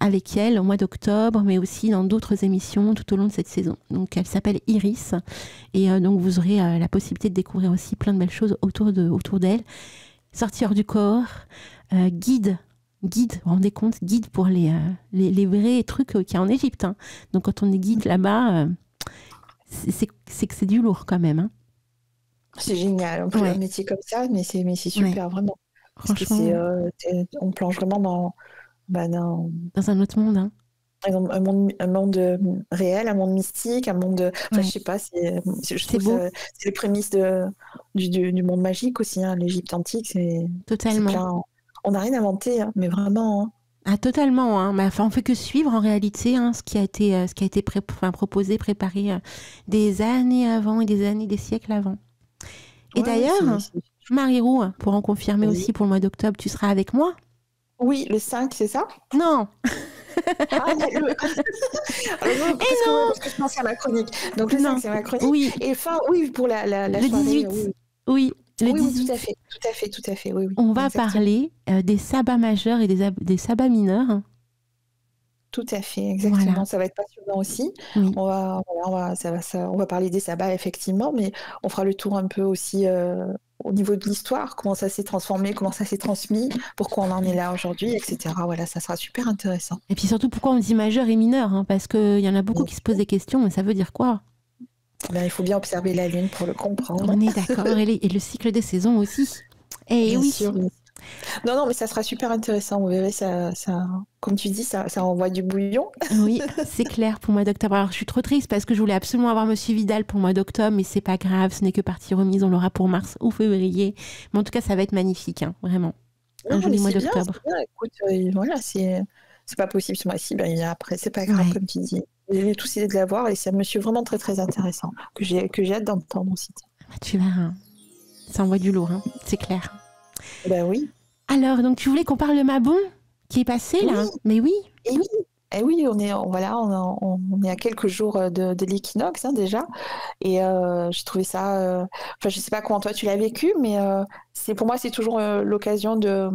avec elle au mois d'octobre, mais aussi dans d'autres émissions tout au long de cette saison. Donc, elle s'appelle Iris. Et donc, vous aurez la possibilité de découvrir aussi plein de belles choses autour d'elle. Sortie hors du corps, guide, vous vous rendez compte, guide pour les vrais trucs qu'il y a en Égypte. Hein. Donc quand on est guide là-bas, c'est que c'est du lourd quand même. Hein. C'est génial, on peut un métier comme ça, mais c'est super, vraiment. Franchement, on plonge vraiment dans un autre monde. Hein. Un monde réel, un monde mystique, un monde... Enfin, je sais pas, je trouve beau. C'est les prémices du monde magique aussi, hein. L'Égypte antique, c'est... Totalement. On n'a rien inventé, hein, mais vraiment... Hein. Ah, totalement. Hein. On fait que suivre en réalité ce qui a été proposé, préparé des années avant et des siècles avant. Et d'ailleurs, Marie-Roux, pour en confirmer aussi pour le mois d'octobre, tu seras avec moi ? Oui, le 5, c'est ça ? Non. Parce que je pense à ma chronique. Donc le 5, c'est ma chronique. Oui. Et pour la le soirée. 18. Oui. Le 18. Tout à fait. Oui. On va parler des sabbats majeurs et des sabbats mineurs. Tout à fait, exactement. Voilà. Ça va être passionnant aussi. Oui. On va parler des sabbats, effectivement, mais on fera le tour un peu aussi au niveau de l'histoire, comment ça s'est transformé, comment ça s'est transmis, pourquoi on en est là aujourd'hui, etc. Voilà, ça sera super intéressant. Et puis surtout, pourquoi on dit majeur et mineur, hein, parce qu'il y en a beaucoup qui se posent des questions, mais ça veut dire quoi ? Il faut bien observer la Lune pour le comprendre. On est d'accord, et le cycle des saisons aussi. Et bien oui. Sûr. Non, mais ça sera super intéressant. Vous verrez, ça comme tu dis, ça envoie du bouillon. Oui, c'est clair pour le mois d'octobre. Alors, je suis trop triste parce que je voulais absolument avoir Monsieur Vidal pour le mois d'octobre, mais c'est pas grave, ce n'est que partie remise. On l'aura pour mars ou février. Mais en tout cas, ça va être magnifique, hein, vraiment. Un joli mois d'octobre. Bien. Écoute, voilà, c'est pas possible ce mois-ci. Après, c'est pas grave, comme tu dis. J'ai tous essayé de l'avoir et c'est un monsieur vraiment très, très intéressant que j'ai hâte d'entendre aussi. Tu verras. Ça envoie du lourd, hein, c'est clair. Ben oui. Alors, donc tu voulais qu'on parle de Mabon qui est passé là ? Mais oui. Et oui, on est à quelques jours de l'équinoxe déjà. Et j'ai trouvé ça... je sais pas comment toi tu l'as vécu, mais pour moi, c'est toujours l'occasion de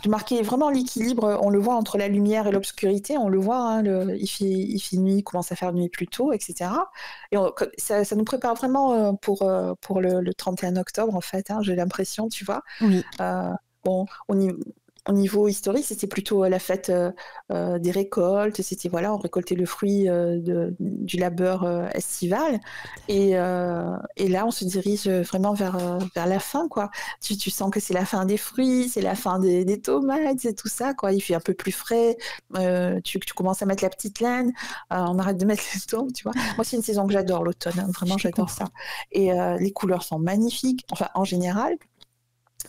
marquer vraiment l'équilibre. On le voit entre la lumière et l'obscurité. On le voit, hein, il fait nuit, il commence à faire nuit plus tôt, etc. Et ça nous prépare vraiment pour le 31 octobre, en fait. Hein, j'ai l'impression, tu vois. Oui. au niveau historique, c'était plutôt la fête des récoltes. C'était voilà, on récoltait le fruit du labeur estival. Et là, on se dirige vraiment vers la fin, quoi. Tu sens que c'est la fin des fruits, c'est la fin des tomates, c'est tout ça, quoi. Il fait un peu plus frais. Tu commences à mettre la petite laine. On arrête de mettre les tombes, tu vois. Moi, c'est une saison que j'adore, l'automne. Hein. Vraiment, j'adore ça. Et les couleurs sont magnifiques. Enfin, en général.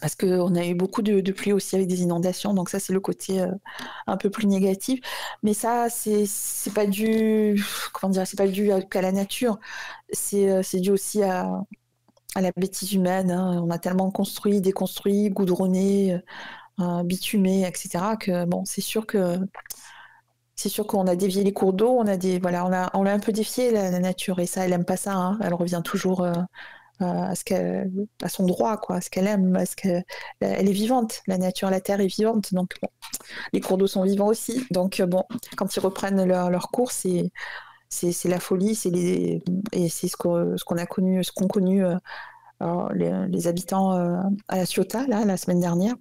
Parce qu'on a eu beaucoup de pluie aussi avec des inondations, donc ça c'est le côté un peu plus négatif. Mais ça c'est pas dû, comment dire, c'est pas dû qu'à la nature, c'est dû aussi à la bêtise humaine. Hein. On a tellement construit, déconstruit, goudronné, bitumé, etc. que bon, c'est sûr qu'on a dévié les cours d'eau, on a un peu défié la nature et ça elle aime pas ça. Hein. Elle revient toujours. À son droit, quoi, à ce qu'elle aime, elle est vivante, la nature, la terre est vivante, donc bon, les cours d'eau sont vivants aussi, donc bon, quand ils reprennent leur cours, c'est la folie, et c'est ce qu'on a connu, ce qu'ont connu les habitants à La Ciotat, là, la semaine dernière.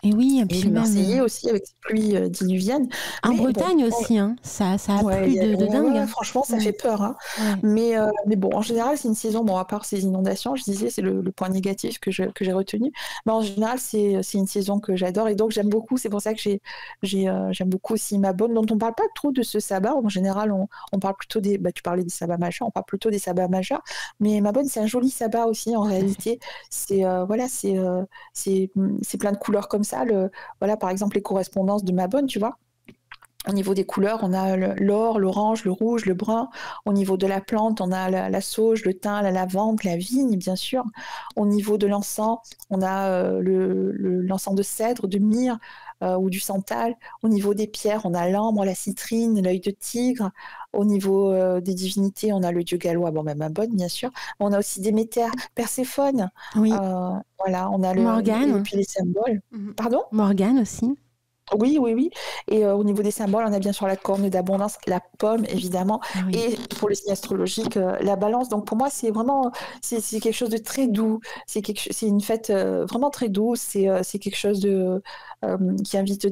Et oui, et les Marseillais aussi, avec ces pluies diluviennes. En Bretagne aussi, hein. Ça a plu de dingue. Ouais, franchement, ça fait peur. Hein. Ouais. Mais bon, en général, c'est une saison, bon, à part ces inondations, je disais, c'est le point négatif que j'ai retenu. Mais en général, c'est une saison que j'adore et donc j'aime beaucoup. C'est pour ça que j'aime beaucoup aussi Mabon, dont on ne parle pas trop de ce sabbat. En général, on parle plutôt des... tu parlais des sabbats majeurs, on parle plutôt des sabbats majeurs. Mais Mabon, c'est un joli sabbat aussi, en réalité. C'est plein de couleurs comme ça. Voilà, par exemple, les correspondances de Mabon, tu vois. Au niveau des couleurs, on a l'or, l'orange, le rouge, le brun. Au niveau de la plante, on a la sauge, le thym, la lavande, la vigne, bien sûr. Au niveau de l'encens, on a l'encens de cèdre, de myrrhe ou du santal. Au niveau des pierres, on a l'ambre, la citrine, l'œil de tigre. Au niveau des divinités, on a le dieu gallois, bon, même Mabon, bien sûr. On a aussi Déméter, Perséphone. Oui. Voilà, on a Morgane. Et puis les symboles. Pardon ? Morgane aussi. Oui. Et au niveau des symboles, on a bien sûr la corne d'abondance, la pomme, évidemment. Oui. Et pour le signe astrologique, la balance. Donc pour moi, c'est vraiment c'est quelque chose de très doux. C'est une fête vraiment très douce. C'est quelque chose qui invite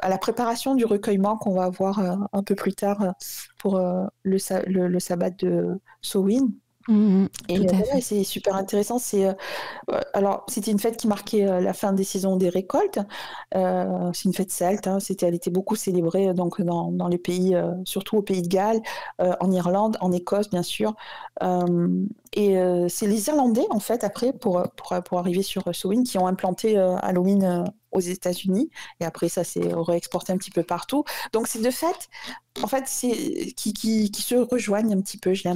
à la préparation du recueillement qu'on va avoir un peu plus tard pour le sabbat de Samhain. Et voilà, c'est super intéressant. Alors, c'était une fête qui marquait la fin des saisons des récoltes. C'est une fête celte. Hein. Elle était beaucoup célébrée donc, dans les pays, surtout au Pays de Galles, en Irlande, en Écosse, bien sûr. Et c'est les Irlandais, en fait, après, pour arriver sur Samhain, qui ont implanté Halloween aux États-Unis. Et après, ça s'est réexporté un petit peu partout. Donc, c'est deux fêtes, en fait, qui se rejoignent un petit peu, j'ai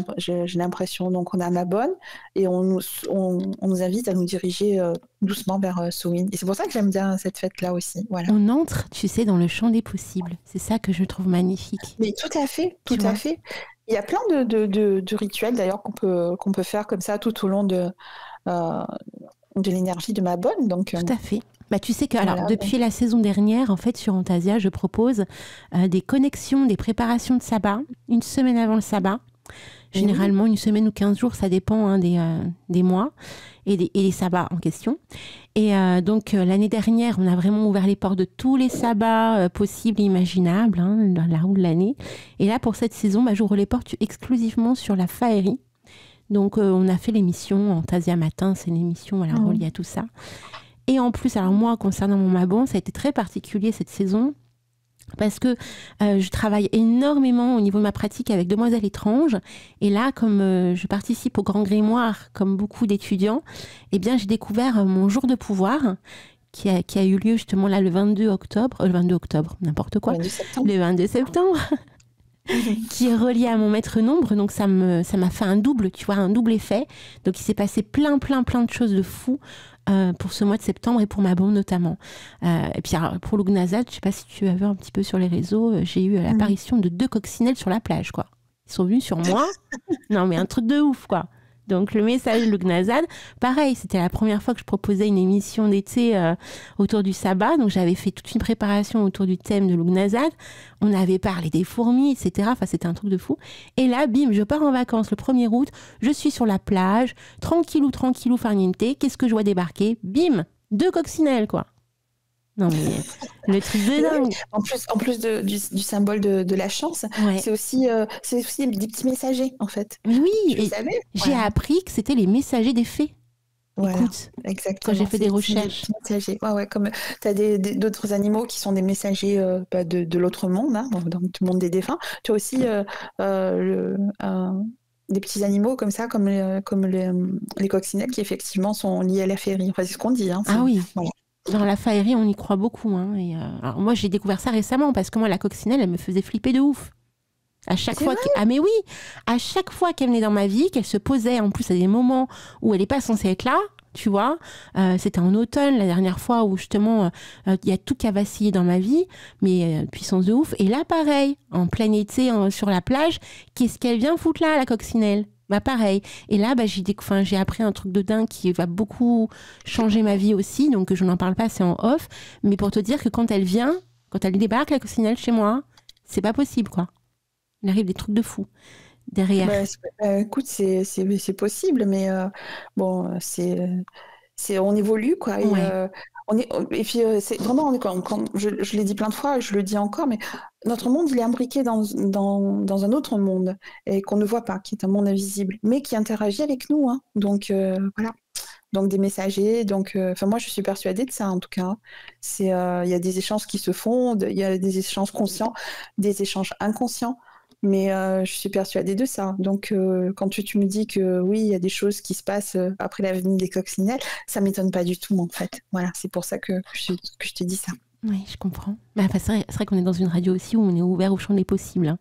l'impression. Donc, on a Mabon et on nous invite à nous diriger doucement vers Samhain. Et c'est pour ça que j'aime bien cette fête-là aussi. Voilà. On entre, tu sais, dans le champ des possibles. C'est ça que je trouve magnifique. Mais tout à fait, tout à fait. Il y a plein de rituels, d'ailleurs, qu'on peut faire comme ça tout au long de l'énergie de Mabon. Donc, tout à fait. Tu sais que alors, depuis la saison dernière, en fait, sur Antasia, je propose des connexions, des préparations de sabbat, une semaine avant le sabbat. Généralement, une semaine ou 15 jours, ça dépend des mois et des sabbats en question. Et donc, l'année dernière, on a vraiment ouvert les portes de tous les sabbats possibles et imaginables, dans la roue de l'année. Et là, pour cette saison, j'ouvre les portes exclusivement sur la faérie. Donc, on a fait l'émission Antasia Matin, c'est une émission reliée à tout ça. Et en plus, alors moi, concernant mon Mabon, ça a été très particulier cette saison parce que je travaille énormément au niveau de ma pratique avec Demoiselles étranges. Et là, comme je participe au Grand Grimoire, comme beaucoup d'étudiants, eh bien, j'ai découvert mon jour de pouvoir qui a eu lieu justement là le 22 octobre, n'importe quoi, le 22 septembre. Qui est relié à mon maître nombre, donc ça m'a fait un double effet. Donc il s'est passé plein de choses de fou pour ce mois de septembre et pour Mabon notamment. Et puis alors, pour Lughnasadh, je sais pas si tu as vu un petit peu sur les réseaux, j'ai eu l'apparition de 2 coccinelles sur la plage, quoi. Ils sont venus sur moi, non mais un truc de ouf, quoi. Donc le message de Lughnasadh, pareil, c'était la première fois que je proposais une émission d'été autour du sabbat, donc j'avais fait toute une préparation autour du thème de Lughnasadh, on avait parlé des fourmis, etc. Enfin, c'était un truc de fou. Et là, bim, je pars en vacances le 1er août, je suis sur la plage, tranquillou, farniente, qu'est-ce que je vois débarquer? Bim, 2 coccinelles, quoi. Non, mais le truc de dingue. En plus du symbole de la chance, c'est aussi des petits messagers, en fait. Mais oui, tu savais j'ai appris que c'était les messagers des fées. Voilà, écoute, exactement. Quand j'ai fait des recherches. Comme tu as d'autres animaux qui sont des messagers de l'autre monde, hein, dans le monde des défunts. Tu as aussi des petits animaux comme ça, comme les coccinelles, qui effectivement sont liés à la féerie. Enfin, c'est ce qu'on dit. Hein, ah oui. Voilà. Dans la féerie, on y croit beaucoup. Hein, alors moi, j'ai découvert ça récemment parce que moi, la coccinelle, elle me faisait flipper de ouf. À chaque fois mais oui, à chaque fois qu'elle venait dans ma vie, qu'elle se posait, en plus à des moments où elle n'est pas censée être là, tu vois, c'était en automne la dernière fois où justement il y a tout qui a vacillé dans ma vie, mais puissance de ouf. Et là pareil, en plein été sur la plage, qu'est-ce qu'elle vient foutre là, la coccinelle? Bah pareil. Et là, j'ai appris un truc de dingue qui va beaucoup changer ma vie aussi, donc je n'en parle pas, c'est en off, mais pour te dire que quand elle débarque la coccinelle chez moi, c'est pas possible quoi. Il arrive des trucs de fou derrière. Écoute, c'est possible, mais on évolue, quoi. Et puis, c'est vraiment, quand je l'ai dit plein de fois, je le dis encore, mais notre monde, il est imbriqué dans un autre monde, et qu'on ne voit pas, qui est un monde invisible, mais qui interagit avec nous. Hein. Donc, voilà. Donc, des messagers. Donc, moi, je suis persuadée de ça, en tout cas. Il y a des échanges qui se font, il y a des échanges conscients, des échanges inconscients. Mais je suis persuadée de ça. Donc, quand tu me dis que oui, il y a des choses qui se passent après la venue des coccinelles, ça ne m'étonne pas du tout, en fait. Voilà, c'est pour ça que je te dis ça. Oui, je comprends. Mais c'est vrai qu'on est dans une radio aussi où on est ouvert au champ des possibles. Hein.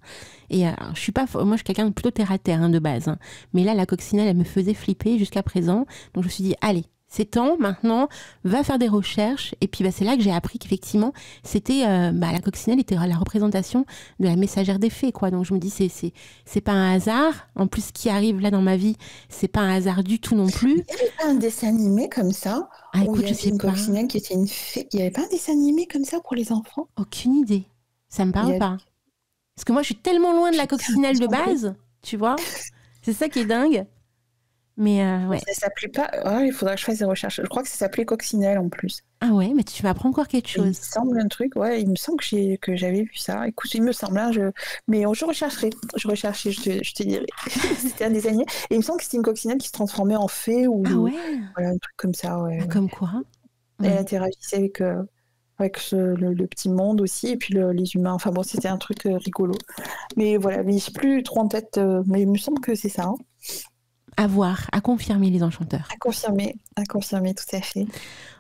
Et moi, je suis quelqu'un de plutôt terre à terre de base. Hein. Mais là, la coccinelle, elle me faisait flipper jusqu'à présent. Donc, je me suis dit, allez, c'est temps maintenant, va faire des recherches. Et puis c'est là que j'ai appris qu'effectivement, c'était la coccinelle était la représentation de la messagère des fées, quoi. Donc je me dis, c'est pas un hasard. En plus, ce qui arrive là dans ma vie, c'est pas un hasard du tout non plus. Il n'y avait pas un dessin animé comme ça écoute, je sais une pas. Coccinelle qui était une fée. Il n'y avait pas un dessin animé comme ça pour les enfants? Aucune idée. Ça me parle pas. Parce que moi, je suis tellement loin de la coccinelle de base, tu vois. C'est ça qui est dingue. Mais Ça s'appelait pas. Il faudrait que je fasse des recherches. Je crois que ça s'appelait coccinelle en plus. Ah ouais, mais tu m'apprends encore quelque chose. Il me semble un truc, il me semble que j'avais vu ça. Écoute, il me semble, mais je rechercherai. Je te dirai. C'était un des animés. Et il me semble que c'était une coccinelle qui se transformait en fée ou voilà, un truc comme ça. Ouais. Comme quoi. Elle interagissait avec le petit monde aussi, et puis les humains. Enfin bon, c'était un truc rigolo. Mais voilà, mais je sais plus trop en tête, mais il me semble que c'est ça. Hein. À voir, à confirmer les enchanteurs. À confirmer, tout à fait.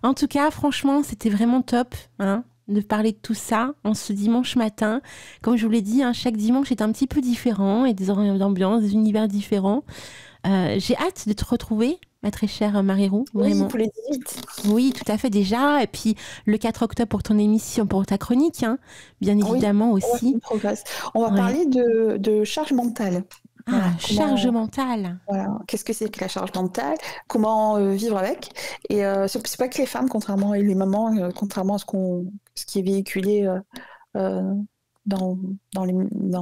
En tout cas, franchement, c'était vraiment top de parler de tout ça en ce dimanche matin. Comme je vous l'ai dit, chaque dimanche est un petit peu différent et des ambiances, des univers différents. J'ai hâte de te retrouver, ma très chère Marie-Roux. Vraiment. Oui, pour les 18. Oui, tout à fait déjà. Et puis le 4 octobre pour ton émission, pour ta chronique, bien évidemment aussi. On va parler de charge mentale. Charge mentale. Voilà. Qu'est-ce que c'est que la charge mentale? Comment vivre avec? Et c'est pas que les femmes, contrairement et les mamans, contrairement à ce qui est véhiculé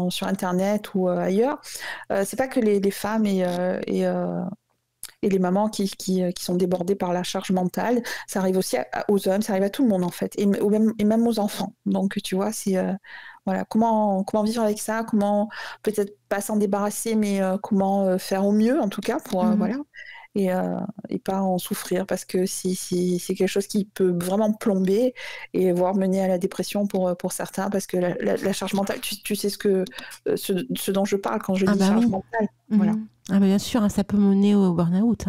sur Internet ou ailleurs. C'est pas que les femmes et les mamans qui sont débordées par la charge mentale. Ça arrive aussi aux hommes, ça arrive à tout le monde en fait, et même aux enfants. Donc tu vois, c'est comment vivre avec ça, comment peut-être pas s'en débarrasser, mais comment faire au mieux en tout cas pour et pas en souffrir, parce que c'est quelque chose qui peut vraiment plomber et voire mener à la dépression pour certains, parce que la charge mentale, tu sais ce dont je parle quand je dis charge mentale. Voilà. Bien sûr, ça peut mener au burn-out.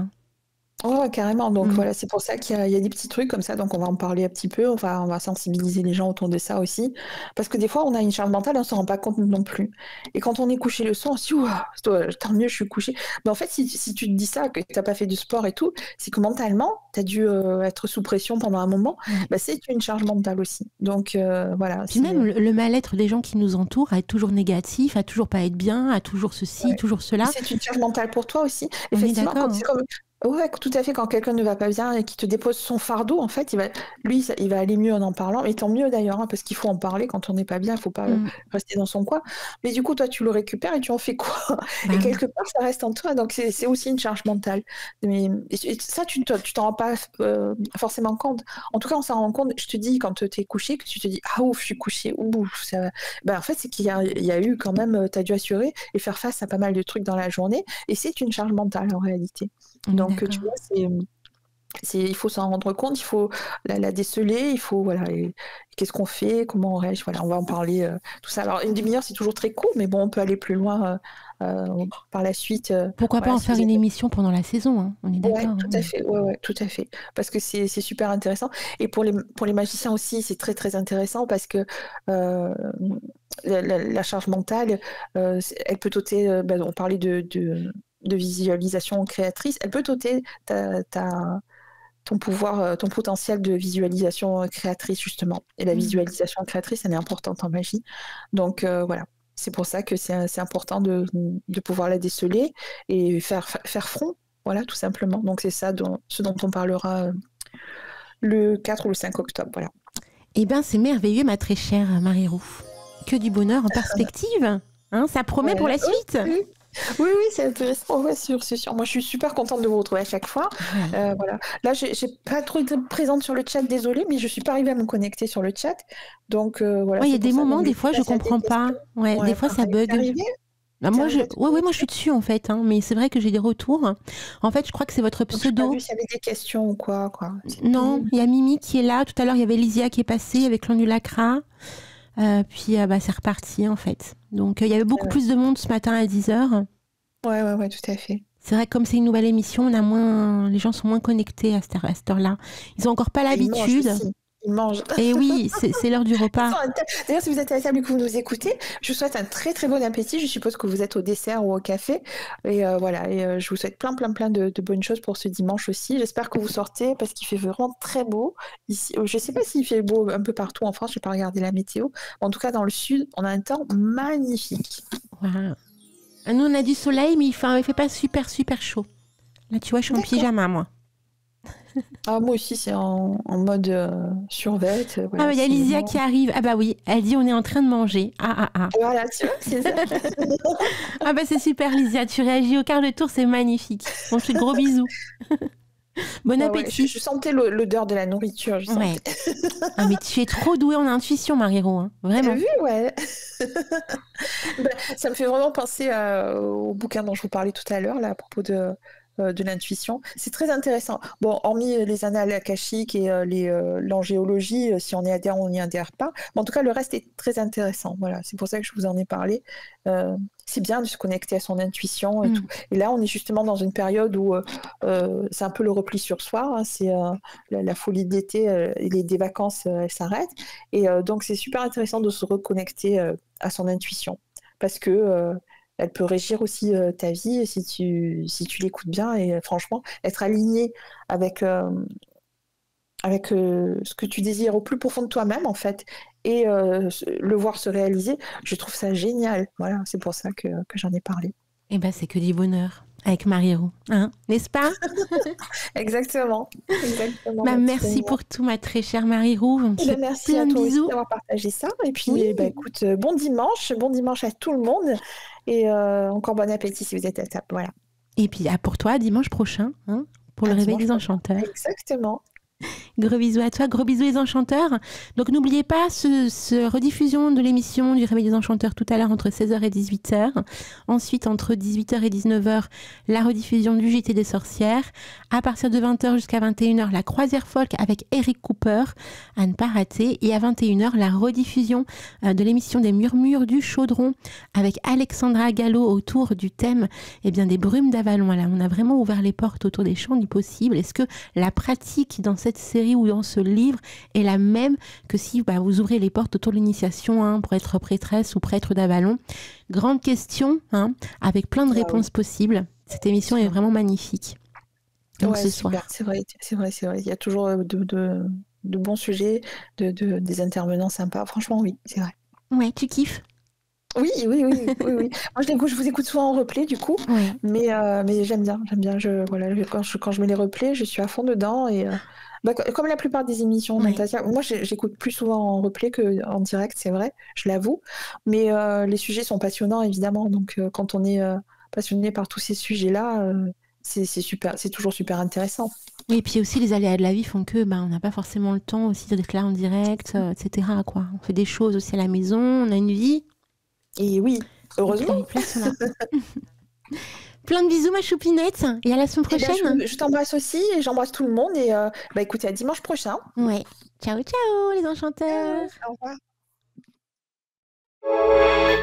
Oh, carrément. Donc voilà, c'est pour ça qu'il y a des petits trucs comme ça. Donc on va en parler un petit peu. On va sensibiliser les gens autour de ça aussi. Parce que des fois, on a une charge mentale et on ne s'en rend pas compte non plus. Et quand on est couché le soir, on se dit tant mieux, je suis couché. Mais en fait, si tu te dis ça, que tu n'as pas fait de sport et tout, c'est que mentalement, tu as dû être sous pression pendant un moment. C'est une charge mentale aussi. Donc voilà. Puis même le mal-être des gens qui nous entourent, à être toujours négatif, à toujours pas être bien, à toujours ceci, toujours cela. C'est une charge mentale pour toi aussi. Effectivement, Ouais, tout à fait. Quand quelqu'un ne va pas bien et qu'il te dépose son fardeau, en fait, il va aller mieux en parlant. Et tant mieux d'ailleurs, hein, parce qu'il faut en parler quand on n'est pas bien. Il faut pas rester dans son coin. Mais du coup, toi, tu le récupères et tu en fais quoi? Et quelque part, ça reste en toi. Donc, c'est aussi une charge mentale. Mais et ça, tu t'en rends pas forcément compte. En tout cas, on s'en rend compte. Je te dis, quand tu es couché, que tu te dis, ah ouf, je suis couché. Ouf, ça va. Ben, en fait, c'est qu'il y a eu quand même, tu as dû assurer et faire face à pas mal de trucs dans la journée. Et c'est une charge mentale en réalité. Donc, tu vois, il faut s'en rendre compte, il faut la déceler, il faut, voilà, et qu'est-ce qu'on fait, comment on réagit, voilà, on va en parler, tout ça. Alors, une demi-heure, c'est toujours très court, mais bon, on peut aller plus loin par la suite. Pourquoi voilà, pas en si faire vous une avez... émission pendant la saison, hein, on est d'accord. Ouais, tout à fait, ouais, tout à fait. Parce que c'est super intéressant. Et pour les magiciens aussi, c'est très, très intéressant parce que la charge mentale, elle peut t'ôter, on parlait de visualisation créatrice, elle peut t'ôter ton pouvoir, ton potentiel de visualisation créatrice, justement. Et la visualisation créatrice, elle est importante en magie. Donc, voilà. C'est pour ça que c'est important de pouvoir la déceler et faire front, voilà, tout simplement. Donc, c'est ça ce dont on parlera le 4 ou le 5 octobre, voilà. Eh bien, c'est merveilleux, ma très chère Marie-Roux. Que du bonheur en perspective. Hein, ça promet pour la suite. Oui, c'est intéressant. Ouais, c'est sûr. Moi, je suis super contente de vous retrouver à chaque fois. Voilà. Là, j'ai pas trop été présente sur le chat, désolée, mais je suis pas arrivée à me connecter sur le chat. Donc, voilà. Il y a des moments, des fois, je comprends pas. Ouais, des fois, ça bug. Bah, moi, je suis dessus, en fait. Hein, mais c'est vrai que j'ai des retours. En fait, je crois que c'est votre pseudo. Je n'ai pas vu s'il y avait des questions ou quoi. Non, il y a Mimi qui est là. Tout à l'heure, il y avait Lysia qui est passée avec l'Ondulacra. Puis, c'est reparti, en fait. Donc, il y avait beaucoup plus de monde ce matin à 10h. Ouais, tout à fait. C'est vrai que comme c'est une nouvelle émission, les gens sont moins connectés à cette heure-là. Ils n'ont encore pas l'habitude. Ils mangent. Et oui, c'est l'heure du repas. D'ailleurs, si vous êtes à la table et que vous nous écoutez, je vous souhaite un très très bon appétit. Je suppose que vous êtes au dessert ou au café. Et voilà, et je vous souhaite plein de bonnes choses pour ce dimanche aussi. J'espère que vous sortez parce qu'il fait vraiment très beau. Ici, je ne sais pas s'il fait beau un peu partout en France, je n'ai pas regardé la météo. En tout cas, dans le sud, on a un temps magnifique. Wow. Nous, on a du soleil, mais il fait pas super chaud. Là, tu vois, je suis en pyjama, moi. Moi aussi, c'est en mode survêt. Voilà, il y a Lysia qui arrive. Ah bah oui, elle dit on est en train de manger. Voilà, tu vois, c'est ça. C'est super, Lysia. Tu réagis au quart de tour, c'est magnifique. On te fait de gros bisous. Bon appétit. Je sentais l'odeur de la nourriture. Mais tu es trop douée en intuition, Marie-Roux. Hein. Vraiment. T'as vu, ouais. Ça me fait vraiment penser au bouquin dont je vous parlais tout à l'heure, là, à propos de l'intuition. C'est très intéressant. Bon, hormis les annales akashiques et l'angéologie, si on y adhère ou on n'y adhère pas. Mais en tout cas, le reste est très intéressant. Voilà, c'est pour ça que je vous en ai parlé. C'est bien de se connecter à son intuition et tout. Et là, on est justement dans une période où c'est un peu le repli sur soi. Hein, c'est la folie d'été, des vacances, elles s'arrêtent. Et donc, c'est super intéressant de se reconnecter à son intuition. Parce que elle peut régir aussi ta vie si tu l'écoutes bien. Et franchement, être aligné avec ce que tu désires au plus profond de toi-même, en fait, et le voir se réaliser, je trouve ça génial. Voilà, c'est pour ça que j'en ai parlé. Eh ben, c'est que du bonheur avec Marie-Roux, hein, n'est-ce pas? Exactement. Merci pour tout, ma très chère Marie-Roux. Merci à toi aussi d'avoir partagé ça. Et puis, écoute, bon dimanche à tout le monde. Et encore bon appétit si vous êtes à table. Voilà. Et puis, pour toi, dimanche prochain, hein, pour le réveil des enchanteurs. Exactement. Gros bisous à toi, gros bisous les enchanteurs. Donc n'oubliez pas ce rediffusion de l'émission du Réveil des enchanteurs tout à l'heure entre 16h et 18h. Ensuite entre 18h et 19h, la rediffusion du JT des sorcières. À partir de 20h jusqu'à 21h, la croisière folk avec Eric Cooper, à ne pas rater. Et à 21h, la rediffusion de l'émission des murmures du chaudron avec Alexandra Gallo autour du thème des brumes d'Avalon. Voilà, on a vraiment ouvert les portes autour des champs du possible. Est-ce que la pratique dans cette série ou dans ce livre est la même que si vous ouvrez les portes autour de l'initiation pour être prêtresse ou prêtre d'Avalon? Grande question, avec plein de réponses possibles. Cette émission est vraiment magnifique. Donc ce soir. C'est vrai. Il y a toujours de bons sujets, des intervenants sympas. Franchement, oui, c'est vrai. Ouais, tu kiffes? Oui. Moi, je vous écoute souvent en replay, du coup, mais j'aime bien. Quand je mets les replays, je suis à fond dedans et comme la plupart des émissions, Natasia, moi, j'écoute plus souvent en replay qu'en direct, c'est vrai, je l'avoue, mais les sujets sont passionnants, évidemment, donc quand on est passionné par tous ces sujets-là, c'est super, c'est toujours super intéressant. Oui, et puis aussi les aléas de la vie font que on n'a pas forcément le temps aussi d'être là en direct, etc., quoi. On fait des choses aussi à la maison, on a une vie. Et oui, heureusement. Plein de bisous, ma choupinette, et à la semaine prochaine. Je t'embrasse aussi et j'embrasse tout le monde et écoutez, à dimanche prochain. Ouais. Ciao, ciao les enchanteurs. Au revoir.